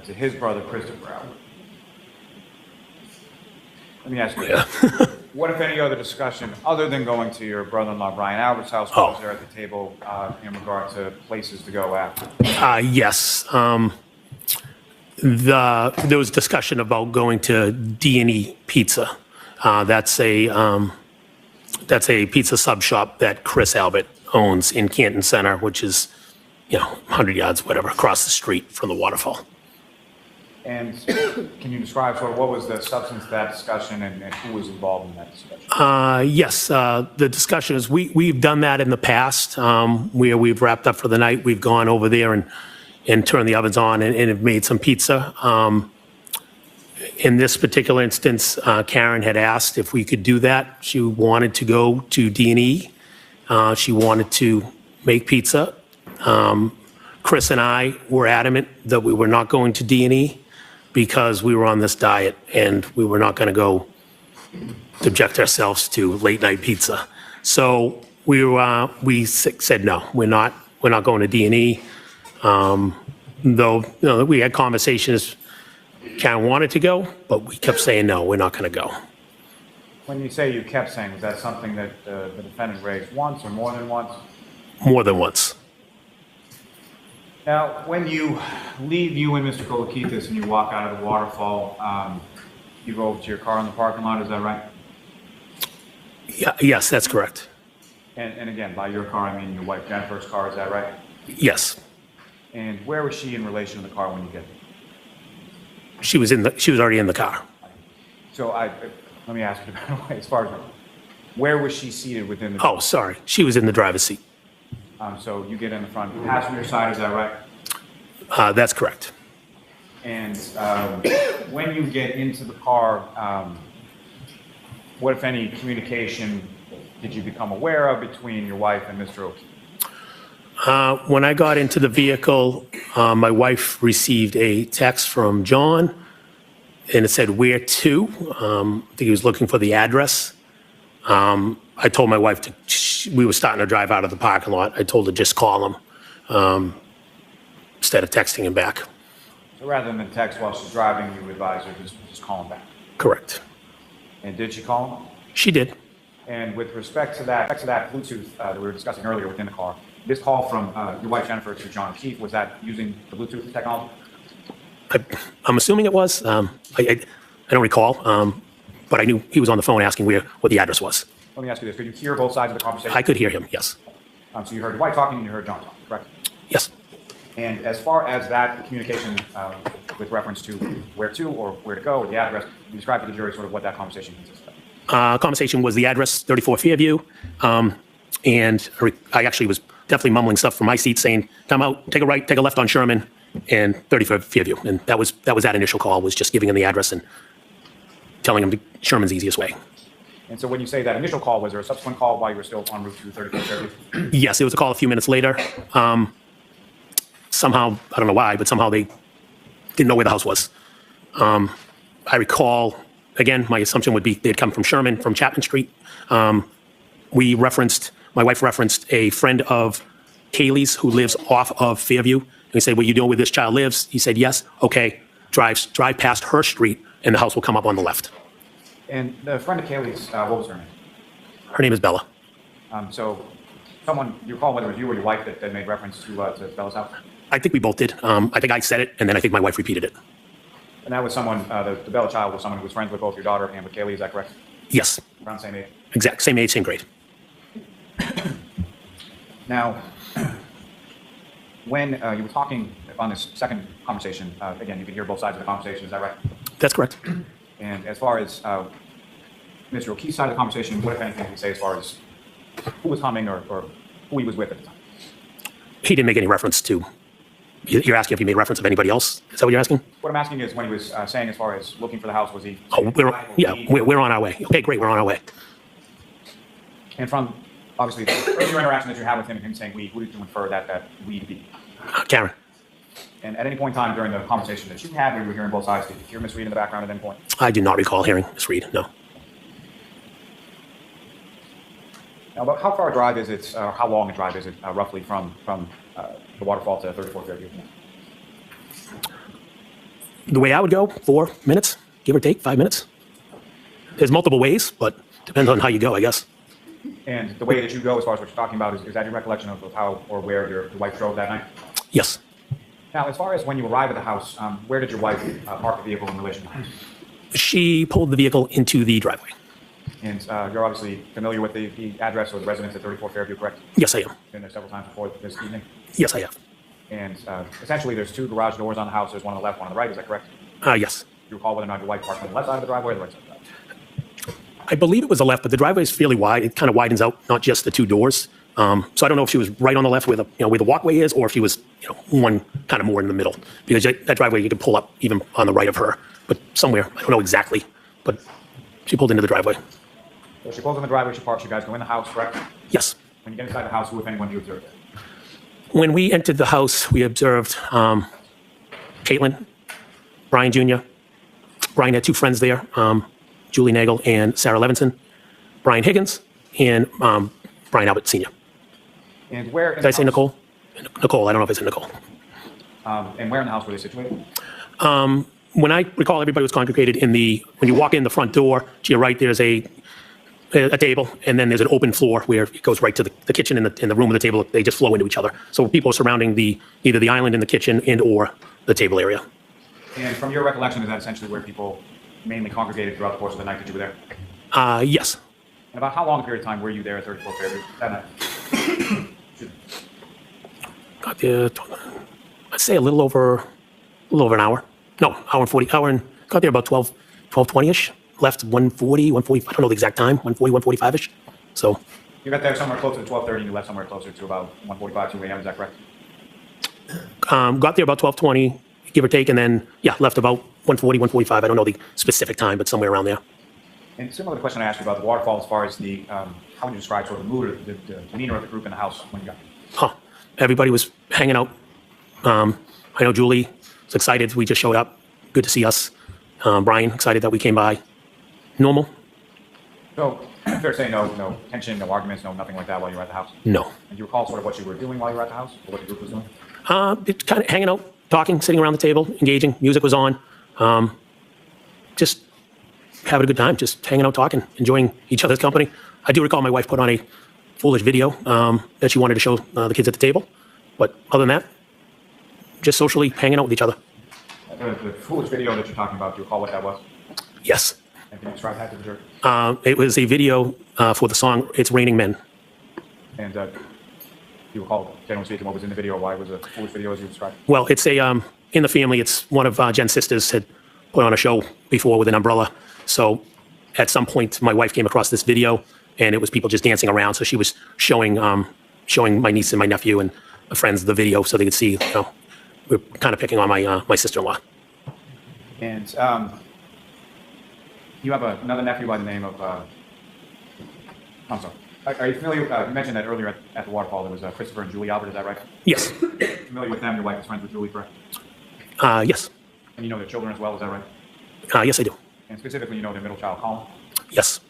to his brother, Christopher Albert? Let me ask you, what, if any, other discussion, other than going to your brother-in-law Brian Albert's house, was there at the table in regard to places to go after?
Yes. There was discussion about going to D&E Pizza. That's a pizza sub shop that Chris Albert owns in Canton Center, which is, 100 yards, whatever, across the street from the waterfall.
And can you describe sort of what was the substance of that discussion and who was involved in that discussion?
Yes, the discussion is we've done that in the past where we've wrapped up for the night. We've gone over there and turned the ovens on and have made some pizza. In this particular instance, Karen had asked if we could do that. She wanted to go to D&E. She wanted to make pizza. Chris and I were adamant that we were not going to D&E because we were on this diet and we were not going to go subject ourselves to late night pizza. So we said no, we're not going to D&E. Though we had conversations. Karen wanted to go, but we kept saying no, we're not going to go.
When you say you kept saying, was that something that the defendant raised once or more than once?
More than once.
Now, when you leave, you and Mr. Kolakithis, and you walk out of the waterfall, you go over to your car in the parking lot, is that right?
Yeah, yes, that's correct.
And again, by your car, I mean your wife Jennifer's car, is that right?
Yes.
And where was she in relation to the car when you get there?
She was already in the car.
So let me ask you a better way, as far as where was she seated within the?
Oh, sorry. She was in the driver's seat.
So you get in the front passenger side, is that right?
That's correct.
And when you get into the car, what, if any, communication did you become aware of between your wife and Mr. O'Keefe?
When I got into the vehicle, my wife received a text from John, and it said, "Where to?" I think he was looking for the address. I told my wife we were starting to drive out of the parking lot. I told her just call him instead of texting him back.
So rather than text while she's driving, you advise her just call him back.
Correct.
And did she call him?
She did.
And with respect to that Bluetooth that we were discussing earlier within the car, this call from your wife Jennifer to John O'Keefe, was that using the Bluetooth technology?
I'm assuming it was. I don't recall, but I knew he was on the phone asking what the address was.
Let me ask you this. Could you hear both sides of the conversation?
I could hear him, yes.
So you heard your wife talking and you heard John talking, correct?
Yes.
And as far as that communication with reference to where to or where to go or the address, you describe to the jury sort of what that conversation consisted of.
Conversation was the address, 34 Fairview, and I actually was definitely mumbling stuff from my seat saying, "Come out, take a right, take a left on Sherman, and 34 Fairview." And that was that initial call, was just giving him the address and telling him Sherman's the easiest way.
And so when you say that initial call, was there a subsequent call while you were still en route to 34 Fairview?
Yes, it was a call a few minutes later. Somehow, I don't know why, but somehow they didn't know where the house was. I recall, again, my assumption would be they'd come from Sherman, from Chapman Street. My wife referenced a friend of Kaylee's who lives off of Fairview. And we said, "Well, you know where this child lives?" He said, "Yes." "Okay, drive past her street and the house will come up on the left."
And the friend of Kaylee's, what was her name?
Her name is Bella.
So someone, you recall whether it was you or your wife that made reference to Bella's house?
I think we both did. I think I said it, and then I think my wife repeated it.
And that was someone, the Bella child was someone who was friends with both your daughter and with Kaylee, is that correct?
Yes.
Around the same age?
Exact, same age, same grade.
Now, when you were talking on this second conversation, again, you could hear both sides of the conversation, is that right?
That's correct.
And as far as Mr. O'Keefe's side of the conversation, what, if anything, can you say as far as who was coming or who he was with at the time?
He didn't make any reference to, you're asking if he made reference of anybody else? Is that what you're asking?
What I'm asking is when he was saying as far as looking for the house, was he?
Oh, we're on our way. Okay, great, we're on our way.
And from, obviously, the earlier interaction that you had with him and him saying we, who did you infer that we to be?
Karen.
And at any point in time during the conversation that you had, where you were hearing both sides, did you hear Miss Reed in the background at any point?
I do not recall hearing Miss Reed, no.
Now, about how far a drive is it, or how long a drive is it, roughly from the waterfall to 34 Fairview?
The way I would go, 4 minutes, give or take, 5 minutes. There's multiple ways, but depends on how you go, I guess.
And the way that you go, as far as what you're talking about, is that your recollection of how or where your wife drove that night?
Yes.
Now, as far as when you arrive at the house, where did your wife park the vehicle in relation to the house?
She pulled the vehicle into the driveway.
And you're obviously familiar with the address or the residence at 34 Fairview, correct?
Yes, I am.
Been there several times before this evening.
Yes, I have.
And essentially, there's 2 garage doors on the house. There's one on the left, one on the right. Is that correct?
Yes.
Do you recall whether or not your wife parked on the left side of the driveway or the right side of the driveway?
I believe it was the left, but the driveway is fairly wide. It kind of widens out, not just the 2 doors. So I don't know if she was right on the left where the walkway is, or if she was one kind of more in the middle. Because that driveway you can pull up even on the right of her, but somewhere I don't know exactly. But she pulled into the driveway.
So she pulls in the driveway. She parks. You guys go in the house, correct?
Yes.
When you get inside the house, who, if anyone, do you observe there?
When we entered the house, we observed Caitlin, Brian Jr. Brian had 2 friends there, Julie Nagel and Sarah Levinson, Brian Higgins, and Brian Albert Sr.
And where?
Did I say Nicole? Nicole, I don't know if I said Nicole.
And where in the house were they situated?
When I recall, everybody was congregated when you walk in the front door, to your right, there's a table, and then there's an open floor where it goes right to the kitchen and the room and the table. They just flow into each other. So people are surrounding either the island in the kitchen and or the table area.
And from your recollection, is that essentially where people mainly congregated throughout the course of the night that you were there?
Yes.
And about how long a period of time were you there at 34 Fairview that night?
Got there, I'd say a little over an hour. No, hour and 40, got there about 12:20-ish. Left 1:40, 1:40, I don't know the exact time, 1:40, 1:45-ish. So.
You got there somewhere closer to 12:30 and you left somewhere closer to about 1:45, 2 a.m., is that correct?
Got there about 12:20, give or take, and then, left about 1:40, 1:45. I don't know the specific time, but somewhere around there.
And similar to the question I asked you about the waterfall, as far as how would you describe sort of the mood or the demeanor of the group in the house when you got there?
Everybody was hanging out. I know Julie was excited. We just showed up. Good to see us. Brian, excited that we came by. Normal?
So, fair to say no tension, no arguments, nothing like that while you were at the house?
No.
And do you recall sort of what you were doing while you were at the house, or what the group was doing?
Kind of hanging out, talking, sitting around the table, engaging. Music was on. Just having a good time, just hanging out, talking, enjoying each other's company. I do recall my wife put on a foolish video that she wanted to show the kids at the table. But other than that, just socially hanging out with each other.
The foolish video that you're talking about, do you recall what that was?
Yes.
And can you describe that to the jury?
It was a video for the song It's Raining Men.
And do you recall, generally speaking, what was in the video, or why it was a foolish video as you described?
Well, it's in the family, it's one of Jen's sisters had put on a show before with an umbrella. So at some point, my wife came across this video, and it was people just dancing around. So she was showing my niece and my nephew and the friends the video so they could see, we're kind of picking on my sister-in-law.
And you have another nephew by the name of, I'm sorry. Are you familiar, you mentioned that earlier at the waterfall, there was Christopher and Julie Albert, is that right?
Yes.
Familiar with them, your wife is friends with Julie, correct?
Yes.
And you know their children as well, is that right?
Yes, I do.
And specifically, you know their middle child, Colin?
Yes.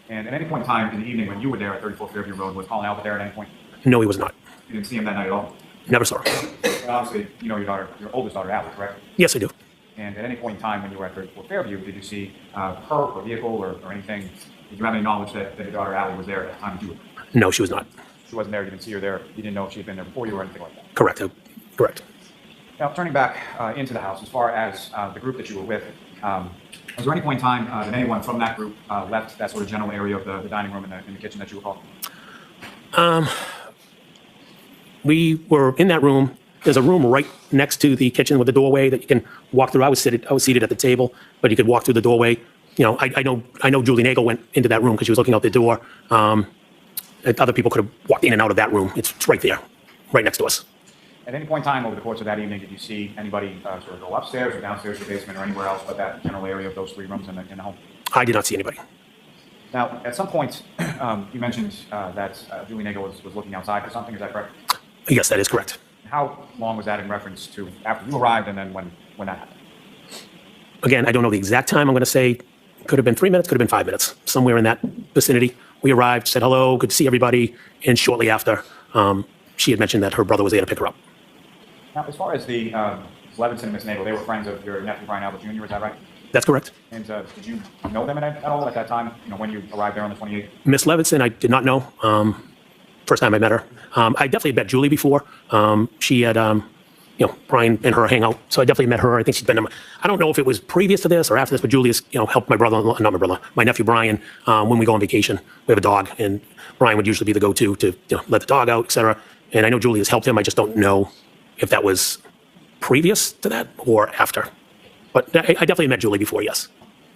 And at any point in time in the evening when you were there at 34 Fairview Road, was Colin Albert there at any point?
No, he was not.
You didn't see him that night at all?
Never saw him.
Well, obviously, you know your oldest daughter, Allie, correct?
Yes, I do.
And at any point in time when you were at 34 Fairview, did you see her or vehicle or anything? Did you have any knowledge that your daughter, Allie, was there at the time you were there?
No, she was not.
She wasn't there, you didn't see her there, you didn't know if she had been there before you or anything like that?
Correct. Correct.
Now, turning back into the house, as far as the group that you were with, was there any point in time that anyone from that group left that sort of general area of the dining room and the kitchen that you recall?
We were in that room. There's a room right next to the kitchen with the doorway that you can walk through. I was seated at the table, but you could walk through the doorway. I know Julie Nagel went into that room because she was looking out the door. Other people could have walked in and out of that room. It's right there, right next to us.
At any point in time over the course of that evening, did you see anybody sort of go upstairs or downstairs to the basement or anywhere else but that general area of those 3 rooms in the home?
I did not see anybody.
Now, at some point, you mentioned that Julie Nagel was looking outside for something. Is that correct?
Yes, that is correct.
How long was that in reference to after you arrived and then when that happened?
Again, I don't know the exact time. I'm going to say could have been 3 minutes, could have been 5 minutes, somewhere in that vicinity. We arrived, said hello, good to see everybody, and shortly after, she had mentioned that her brother was there to pick her up.
Now, as far as the Levinson and Miss Nagel, they were friends of your nephew Brian Albert Jr., is that right?
That's correct.
And did you know them at all at that time, when you arrived there on the 28th?
Miss Levinson, I did not know. First time I met her. I definitely met Julie before. She had, Brian and her hang out. So I definitely met her. I think she's been, I don't know if it was previous to this or after this, but Julie has, helped my brother, not my brother, my nephew Brian, when we go on vacation. We have a dog, and Brian would usually be the go-to to, let the dog out, et cetera. And I know Julie has helped him. I just don't know if that was previous to that or after. But I definitely met Julie before, yes.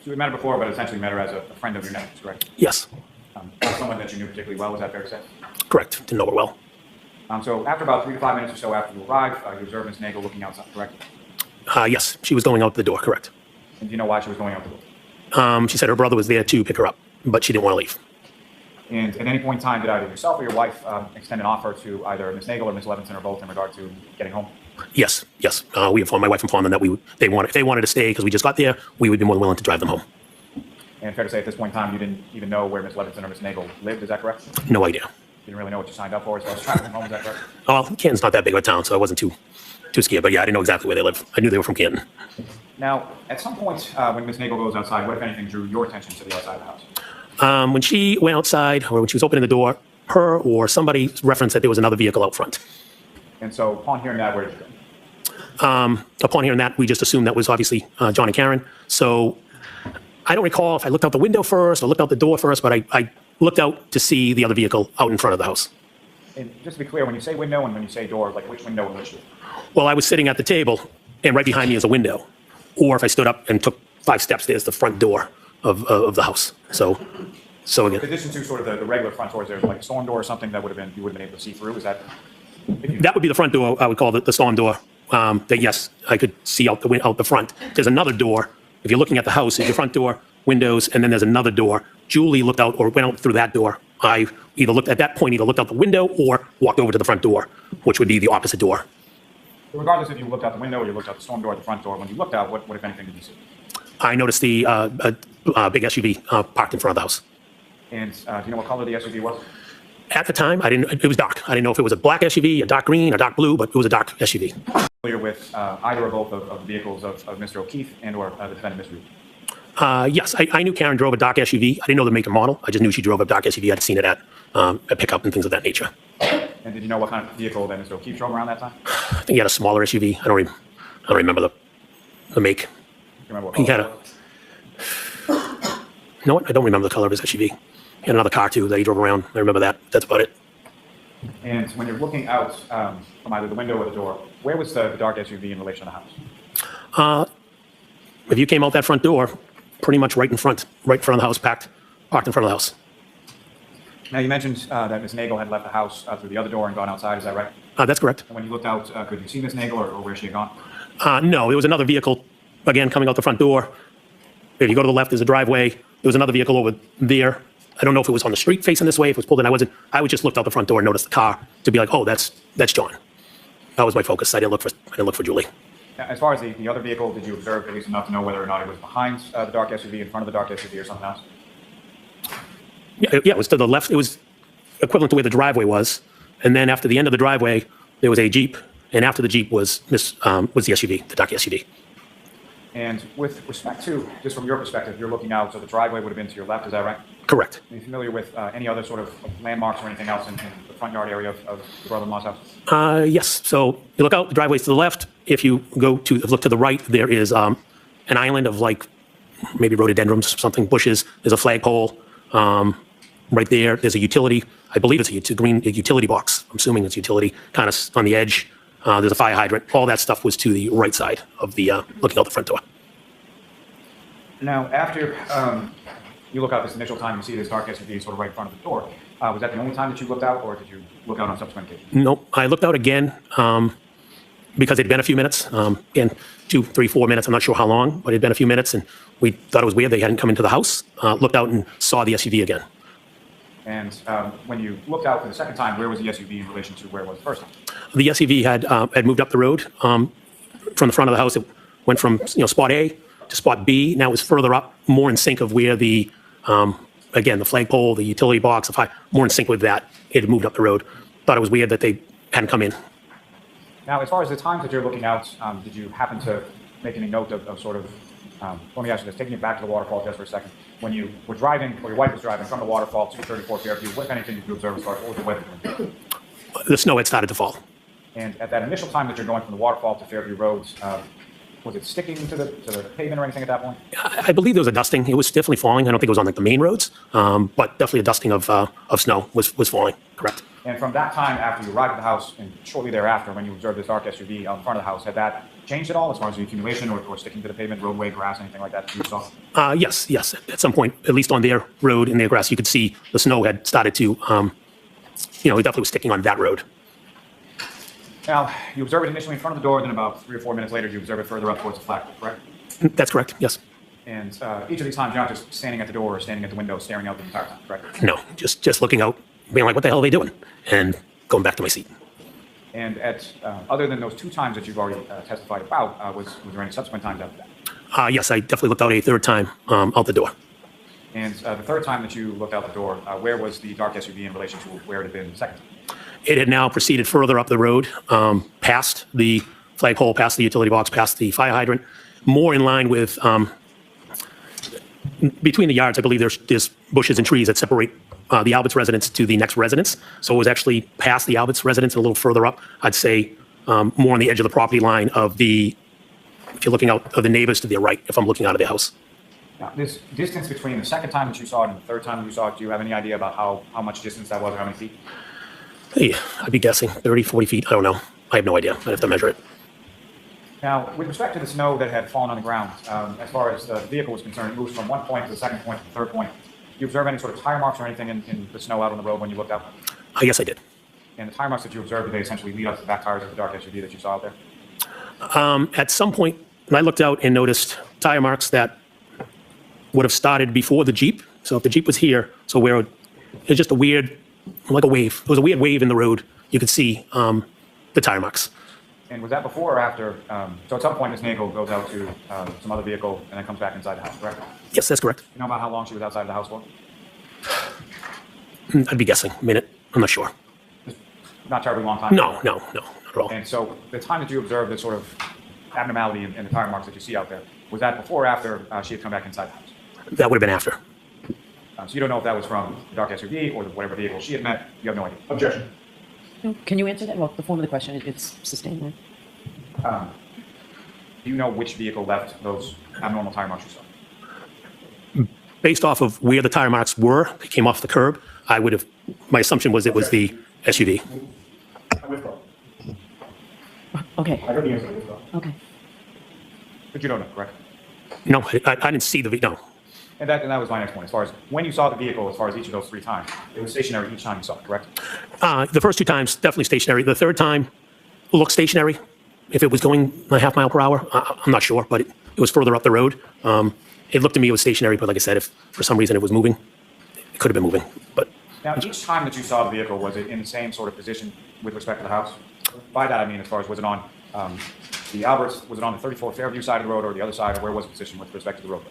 So we met her before, but essentially met her as a friend of your nephew's, correct?
Yes.
Someone that you knew particularly well, is that fair to say?
Correct. Didn't know her well.
So after about 3 to 5 minutes or so after you arrived, you observed Miss Nagel looking outside, correct?
Yes, she was going out the door, correct.
And do you know why she was going out the door?
She said her brother was there to pick her up, but she didn't want to leave.
And at any point in time, did either yourself or your wife extend an offer to either Miss Nagel or Miss Levinson or both in regard to getting home?
Yes. We informed my wife informed them that if they wanted to stay because we just got there, we would be more than willing to drive them home.
And fair to say at this point in time, you didn't even know where Miss Levinson or Miss Nagel lived, is that correct?
No idea.
You didn't really know what you signed up for as far as traveling home, is that correct?
Well, Canton's not that big of a town, so I wasn't too scared. But yeah, I didn't know exactly where they live. I knew they were from Canton.
Now, at some point when Miss Nagel goes outside, what, if anything, drew your attention to the outside of the house?
When she went outside, or when she was opening the door, her or somebody referenced that there was another vehicle out front.
And so upon hearing that, where did you go?
Upon hearing that, we just assumed that was obviously John and Karen. So I don't recall if I looked out the window first or looked out the door first, but I looked out to see the other vehicle out in front of the house.
And just to be clear, when you say window and when you say door, like which window and which door?
Well, I was sitting at the table, and right behind me is a window. Or if I stood up and took 5 steps, there's the front door of the house. So
In
again,
addition to sort of the regular front doors, there's like a storm door or something that you would have been able to see through. Is that?
that would be the front door. I would call it the storm door. That yes, I could see out the front. There's another door. If you're looking at the house, there's your front door, windows, and then there's another door. Julie looked out or went out through that door. I either looked out the window or walked over to the front door, which would be the opposite door.
So regardless if you looked out the window or you looked out the storm door or the front door, when you looked out, what if anything did you see?
I noticed the big SUV parked in front of the house.
And do you know what color the SUV was?
At the time, it was dark. I didn't know if it was a black SUV, a dark green, or dark blue, but it was a dark SUV.
Familiar with either or both of the vehicles of Mr. O'Keefe and or the defendant, Ms. Reed?
Yes, I knew Karen drove a dark SUV. I didn't know the make and model. I just knew she drove a dark SUV. I'd seen it at a pickup and things of that nature.
And did you know what kind of vehicle that Mr. O'Keefe drove around that time?
I think he had a smaller SUV. I don't remember the make.
Do you remember what
He
color
had
it was?
You know what? I don't remember the color of his SUV. He had another car too that he drove around. I remember that. That's about it.
And when you're looking out from either the window or the door, where was the dark SUV in relation to the house?
If you came out that front door, pretty much right in front of the house, parked in front of the house.
Now, you mentioned that Ms. Nagel had left the house through the other door and gone outside. Is that right?
That's correct.
And when you looked out, could you see Ms. Nagel or where she had gone?
No, there was another vehicle, again, coming out the front door. If you go to the left, there's a driveway. There was another vehicle over there. I don't know if it was on the street facing this way, if it was pulled in. I would just looked out the front door and noticed the car to be like, oh, that's John. That was my focus. I didn't look for Julie.
Now, as far as the other vehicle, did you observe at least enough to know whether or not it was behind the dark SUV, in front of the dark SUV, or something else?
Yeah, it was to the left. It was equivalent to where the driveway was. And then after the end of the driveway, there was a Jeep. And after the Jeep was the SUV, the dark SUV.
And with respect to, just from your perspective, you're looking out, so the driveway would have been to your left, is that right?
Correct.
Are you familiar with any other sort of landmarks or anything else in the front yard area of your brother-in-law's house?
Yes. So you look out, the driveway's to the left. If you look to the right, there is an island of like maybe rhododendrons, something, bushes. There's a flagpole. Right there, there's a utility. I believe it's a green utility box. I'm assuming it's utility, kind of on the edge. There's a fire hydrant. All that stuff was to the right side of the looking out the front door.
Now, after you look out this initial time, you see this dark SUV sort of right in front of the door. Was that the only time that you looked out, or did you look out on subsequent occasions?
Nope. I looked out again because it'd been a few minutes, and 2, 3, 4 minutes. I'm not sure how long, but it'd been a few minutes, and we thought it was weird they hadn't come into the house. Looked out and saw the SUV again.
And when you looked out for the second time, where was the SUV in relation to where it was the first time?
The SUV had moved up the road from the front of the house. It went from spot A to spot B. Now it was further up, more in sync of where the again, the flagpole, the utility box, if I more in sync with that, it had moved up the road. Thought it was weird that they hadn't come in.
Now, as far as the times that you're looking out, did you happen to make any note of sort of, let me ask you this, taking it back to the waterfall just for a second. When you were driving, or your wife was driving from the waterfall to 34 Fairview, what, if anything, did you observe as far as what was the weather doing?
The snow had started to fall.
And at that initial time that you're going from the waterfall to Fairview Roads, was it sticking to the pavement or anything at that point?
I believe there was a dusting. It was definitely falling. I don't think it was on like the main roads, but definitely a dusting of snow was falling, correct.
And from that time after you arrived at the house and shortly thereafter when you observed this dark SUV out in front of the house, had that changed at all as far as the accumulation or sticking to the pavement, roadway, grass, anything like that you saw?
Yes. At some point, at least on their road in their grass, you could see the snow had started to, it definitely was sticking on that road.
Now, you observe it initially in front of the door, then about 3 or 4 minutes later, you observe it further up towards the flagpole, correct?
That's correct, yes.
And each of these times, you're not just standing at the door or standing at the window staring out the entire time, correct?
No, just looking out, being like, what the hell are they doing? And going back to my seat.
And at other than those 2 times that you've already testified about, was there any subsequent times after that?
Yes, I definitely looked out a third time out the door.
And the third time that you looked out the door, where was the dark SUV in relation to where it had been the second time?
It had now proceeded further up the road, past the flagpole, past the utility box, past the fire hydrant, more in line with, between the yards, I believe there's bushes and trees that separate the Albert's residence to the next residence. So it was actually past the Albert's residence and a little further up, I'd say more on the edge of the property line of if you're looking out of the neighbors to the right, if I'm looking out of the house.
Now, this distance between the second time that you saw it and the third time that you saw it, do you have any idea about how much distance that was or how many feet?
Hey, I'd be guessing 30, 40 feet. I don't know. I have no idea. I'd have to measure it.
Now, with respect to the snow that had fallen on the ground, as far as the vehicle was concerned, it moves from one point to the second point to the third point. Do you observe any sort of tire marks or anything in the snow out on the road when you looked out?
Yes, I did.
And the tire marks that you observed, did they essentially lead up to the back tires of the dark SUV that you saw out there?
At some point, when I looked out and noticed tire marks that would have started before the Jeep. So if the Jeep was here, so where it was just a weird, like a wave. It was a weird wave in the road. You could see the tire marks.
And was that before or after? So at some point, Ms. Nagel goes out to some other vehicle and then comes back inside the house, correct?
Yes, that's correct.
You know about how long she was outside of the house for?
I'd be guessing a minute. I'm not sure.
Not terribly long time.
No, not at all.
And so the time that you observed this sort of abnormality in the tire marks that you see out there, was that before or after she had come back inside the house?
That would have been after.
So you don't know if that was from the dark SUV or whatever vehicle she had met. You have no idea.
Objection.
No, can you answer that? Well, the form of the question, it's sustained there.
Do you know which vehicle left those abnormal tire marks you saw?
Based off of where the tire marks were, they came off the curb. My assumption was it was the SUV.
I withdraw.
Okay,
I heard the answer. I withdraw.
okay.
But you don't know, correct?
No, I didn't see the no.
And that was my next point. As far as when you saw the vehicle, as far as each of those 3 times, it was stationary each time you saw it, correct?
The first 2 times, definitely stationary. The third time, looked stationary. If it was going a half mile per hour, I'm not sure, but it was further up the road. It looked to me it was stationary, but like I said, if for some reason it was moving, it could have been moving. But
Now, each time that you saw the vehicle, was it in the same sort of position with respect to the house? By that, I mean, as far as was it on the Alberts, was it on the 34 Fairview side of the road or the other side, or where was it positioned with respect to the roadway?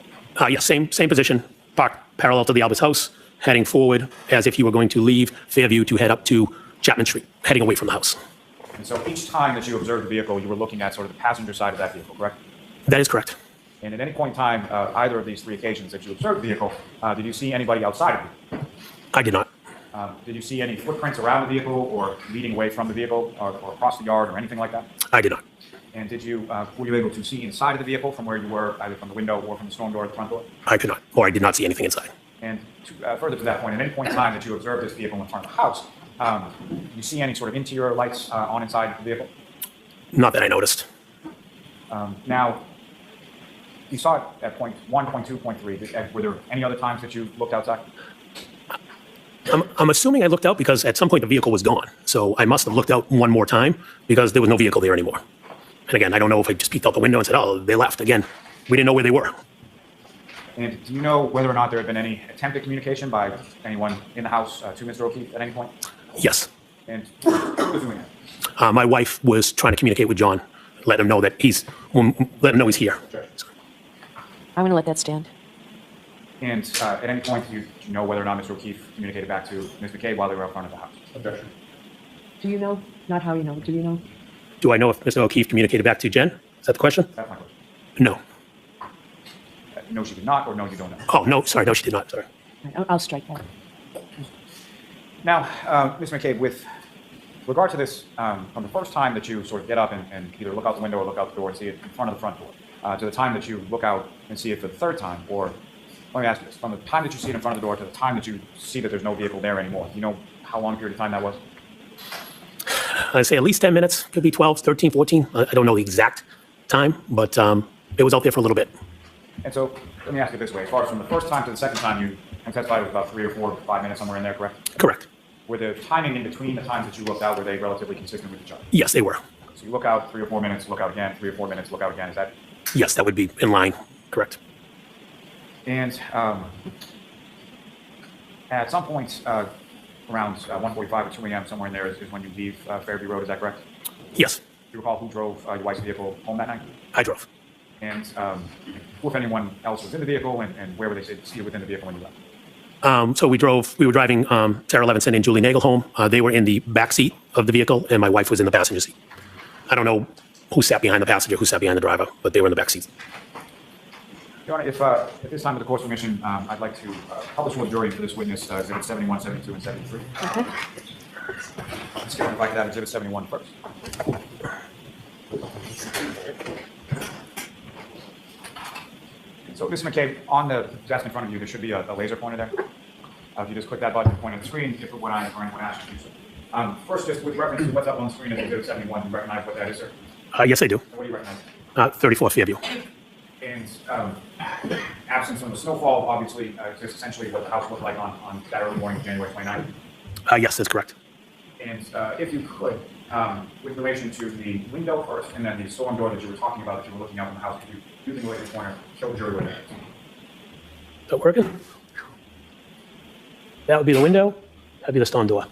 yeah, same position, parked parallel to the Albert's house, heading forward as if you were going to leave Fairview to head up to Chapman Street, heading away from the house.
And so each time that you observed the vehicle, you were looking at sort of the passenger side of that vehicle, correct?
That is correct.
And at any point in time, either of these 3 occasions that you observed the vehicle, did you see anybody outside of the vehicle?
I did not.
Did you see any footprints around the vehicle or leading away from the vehicle or across the yard or anything like that?
I did not.
And were you able to see inside of the vehicle from where you were, either from the window or from the storm door at the front door?
I could not, or I did not see anything inside.
And further to that point, at any point in time that you observed this vehicle in front of the house, you see any sort of interior lights on inside the vehicle?
Not that I noticed.
Now, you saw it at point 1, point 2, point 3. Were there any other times that you looked outside?
I'm assuming I looked out because at some point the vehicle was gone. So I must have looked out one more time because there was no vehicle there anymore. And again, I don't know if I just peeked out the window and said, oh, they left. Again, we didn't know where they were.
And do you know whether or not there had been any attempted communication by anyone in the house to Mr. O'Keefe at any point?
Yes.
And who was doing that?
My wife was trying to communicate with John, let him know that he's here.
I'm going to let that stand.
And at any point, do you know whether or not Mr. O'Keefe communicated back to Ms. McCabe while they were out front of the house?
Objection.
Do you know, not how you know, do you know?
Do I know if Mr. O'Keefe communicated back to Jen? Is that the question?
That's my question.
No.
No, she did not, or no, you don't know?
Oh, no, sorry, no, she did not, sorry.
All right, I'll strike that.
Now, Ms. McCabe, with regard to this, from the first time that you sort of get up and either look out the window or look out the door and see it in front of the front door, to the time that you look out and see it for the third time, or let me ask you this, from the time that you see it in front of the door to the time that you see that there's no vehicle there anymore, do you know how long a period of time that was?
I'd say at least 10 minutes, could be 12, 13, 14. I don't know the exact time, but it was out there for a little bit.
And so, let me ask you this way, as far as from the first time to the second time, you testified it was about 3 or 4 or 5 minutes, somewhere in there, correct?
Correct.
Were the timing in between the times that you looked out, were they relatively consistent with each other?
Yes, they were.
So you look out 3 or 4 minutes, look out again, 3 or 4 minutes, look out again, is that?
Yes, that would be in line. Correct.
And at some point around 1:45 or 2 a.m., somewhere in there is when you leave Fairview Road, is that correct?
Yes,
Do you recall who drove your wife's vehicle home that night?
I drove.
And who, if anyone else, was in the vehicle, and where were they seated within the vehicle when you left?
So we were driving Sarah Levinson and Julie Nagel home. They were in the back seat of the vehicle, and my wife was in the passenger seat. I don't know who sat behind the passenger, who sat behind the driver, but they were in the back seat.
Your Honor, if at this time of the court's permission, I'd like to publish for the jury for this witness, Exhibit 71, 72, and 73.
Okay.
Let's go, if I could have Exhibit 71 first. So, Ms. McCabe, on the desk in front of you, there should be a laser pointer there. If you just click that button and point on the screen, if when I or anyone asks you to do so. First, just with reference to what's up on the screen at Exhibit 71, do you recognize what that is, sir?
Yes, I do.
What do you recognize?
34 Fairview.
And absence from the snowfall, obviously, is essentially what the house looked like on that early morning of January 29th.
Yes, that's correct.
And if you could, with relation to the window first, and then the storm door that you were talking about, that you were looking out from the house, could you, using the laser pointer, show the jury what that is?
Is that working? That would be the window. That'd be the storm door.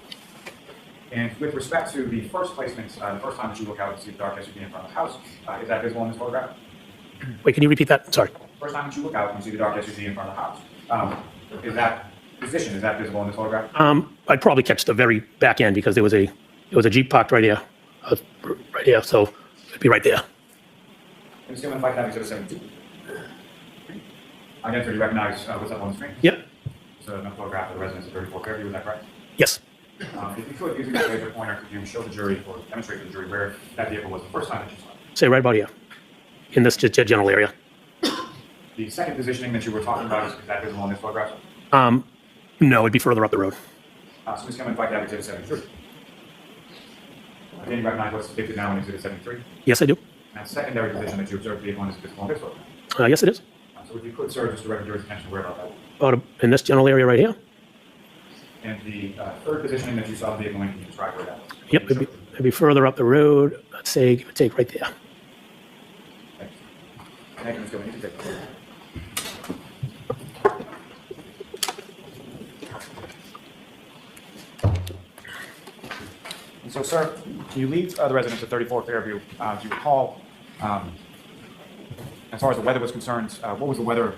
And with respect to the first placement, the first time that you look out and see the dark SUV in front of the house, is that visible in this photograph?
Wait, can you repeat that? Sorry.
First time that you look out and see the dark SUV in front of the house, is that position, is that visible in this photograph?
I'd probably catch the very back end because there was a Jeep parked right here, so it'd be right there.
Ms. Gilman, if I could have Exhibit 72. Again, sir, you recognize what's up on the screen?
Yep.
It's a photograph of the residence of 34 Fairview, is that correct?
Yes.
If you could, using that laser pointer, could you show the jury or demonstrate to the jury where that vehicle was the first time that you saw it?
Say right about here, in this general area.
The second positioning that you were talking about, is that visible in this photograph?
No, it'd be further up the road.
So Ms. Gilman, if I could have Exhibit 73. Again, you recognize what's depicted now in Exhibit 73?
Yes, I do.
And that secondary position that you observed the vehicle in is visible in this photograph.
Yes, it is.
So if you could, sir, just direct the jury's attention where about that.
About in this general area right here.
And the third positioning that you saw the vehicle in, can you describe where that was?
Yep, it'd be further up the road. I'd say, give or take, right there.
Thank you, Ms. Gilman. You can take it. And so, sir, you leave the residence of 34 Fairview. Do you recall, as far as the weather was concerned, what was the weather?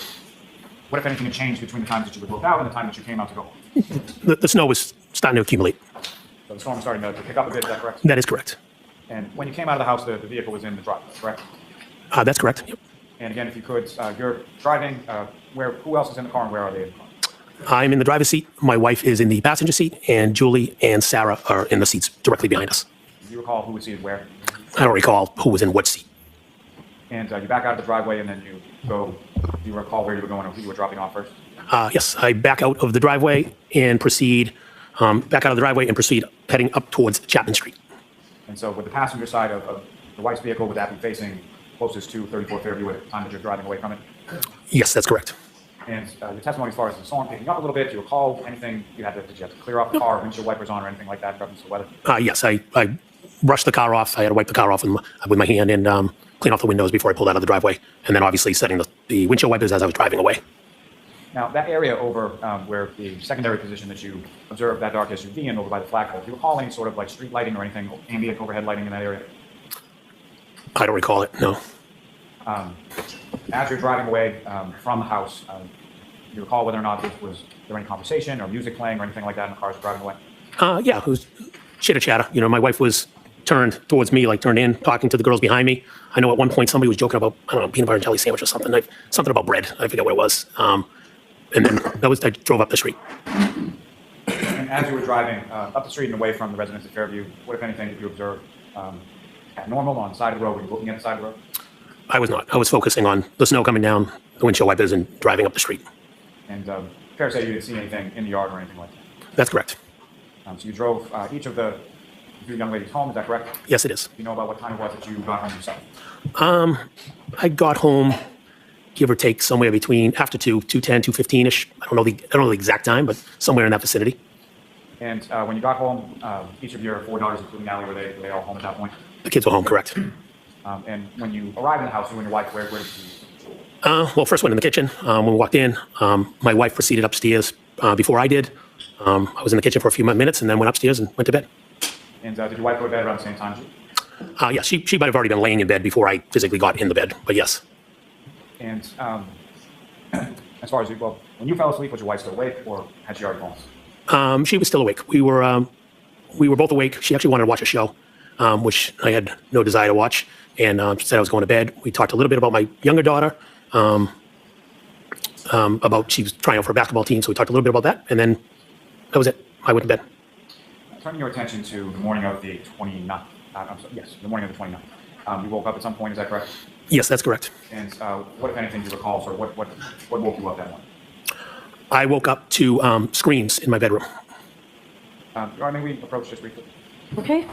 What, if anything, had changed between the times that you were booked out and the time that you came out to go home?
The snow was starting to accumulate.
So the storm was starting to pick up a bit, is that correct?
That is correct.
And when you came out of the house, the vehicle was in the driveway, correct?
That's correct. Yep.
And again, if you could, you're driving, who else is in the car and where are they in the car?
I'm in the driver's seat. My wife is in the passenger seat, and Julie and Sarah are in the seats directly behind us.
Do you recall who was seated where?
I don't recall who was in what seat.
And you back out of the driveway and then you go, do you recall where you were going or who you were dropping off first?
Yes, I back out of the driveway and proceed, heading up towards Chapman Street.
And so with the passenger side of the wife's vehicle, would that be facing closest to 34 Fairview at the time that you're driving away from it?
Yes, that's correct.
And your testimony as far as the storm picking up a little bit, do you recall anything did you have to clear off the car, windshield wipers on or anything like that in reference to the weather?
Yes, I brushed the car off. I had to wipe the car off with my hand and clean off the windows before I pulled out of the driveway. And then obviously setting the windshield wipers as I was driving away.
Now, that area over where the secondary position that you observed that dark SUV in over by the flagpole, do you recall any sort of like street lighting or anything, ambient overhead lighting in that area?
I don't recall it, no.
As you're driving away from the house, you recall whether or not was there any conversation or music playing or anything like that in the cars driving away?
Yeah, it was chitter chatter. You know, my wife was turned towards me, like turned in, talking to the girls behind me. I know at one point somebody was joking about, I don't know, peanut butter and jelly sandwich or something, like something about bread. I forget what it was. And then I drove up the street.
And as you were driving up the street and away from the residence of Fairview, what, if anything, did you observe abnormal on the side of the road? Were you looking at the side of the road?
I was not. I was focusing on the snow coming down, the windshield wipers, and driving up the street.
And fair to say you didn't see anything in the yard or anything like that?
That's correct.
So you drove each of the two young ladies home, is that correct?
Yes, it is.
Do you know about what time it was that you got home yourself?
I got home, give or take, somewhere between after 2:10, 2:15-ish. I don't know the exact time, but somewhere in that vicinity.
And when you got home, each of your four daughters, including Allie, were they all home at that point?
The kids were home, correct.
And when you arrived in the house, you and your wife, where did you?
Well, first went in the kitchen. When we walked in, my wife proceeded upstairs before I did. I was in the kitchen for a few minutes and then went upstairs and went to bed.
And did your wife go to bed around the same time as you?
Yes, she might have already been laying in bed before I physically got in the bed, but yes.
And as far as you, well, when you fell asleep, was your wife still awake, or had she already fallen?
She was still awake. We were both awake. She actually wanted to watch a show, which I had no desire to watch, and she said I was going to bed. We talked a little bit about my younger daughter, about she was trying out for a basketball team, so we talked a little bit about that, and then that was it. I went to bed.
Turning your attention to the morning of the 29th, the morning of the 29th. You woke up at some point, is that correct?
Yes, that's correct.
And what, if anything, do you recall, sort of what woke you up that morning?
I woke up to screams in my bedroom.
All right, maybe we approach this briefly.
Okay.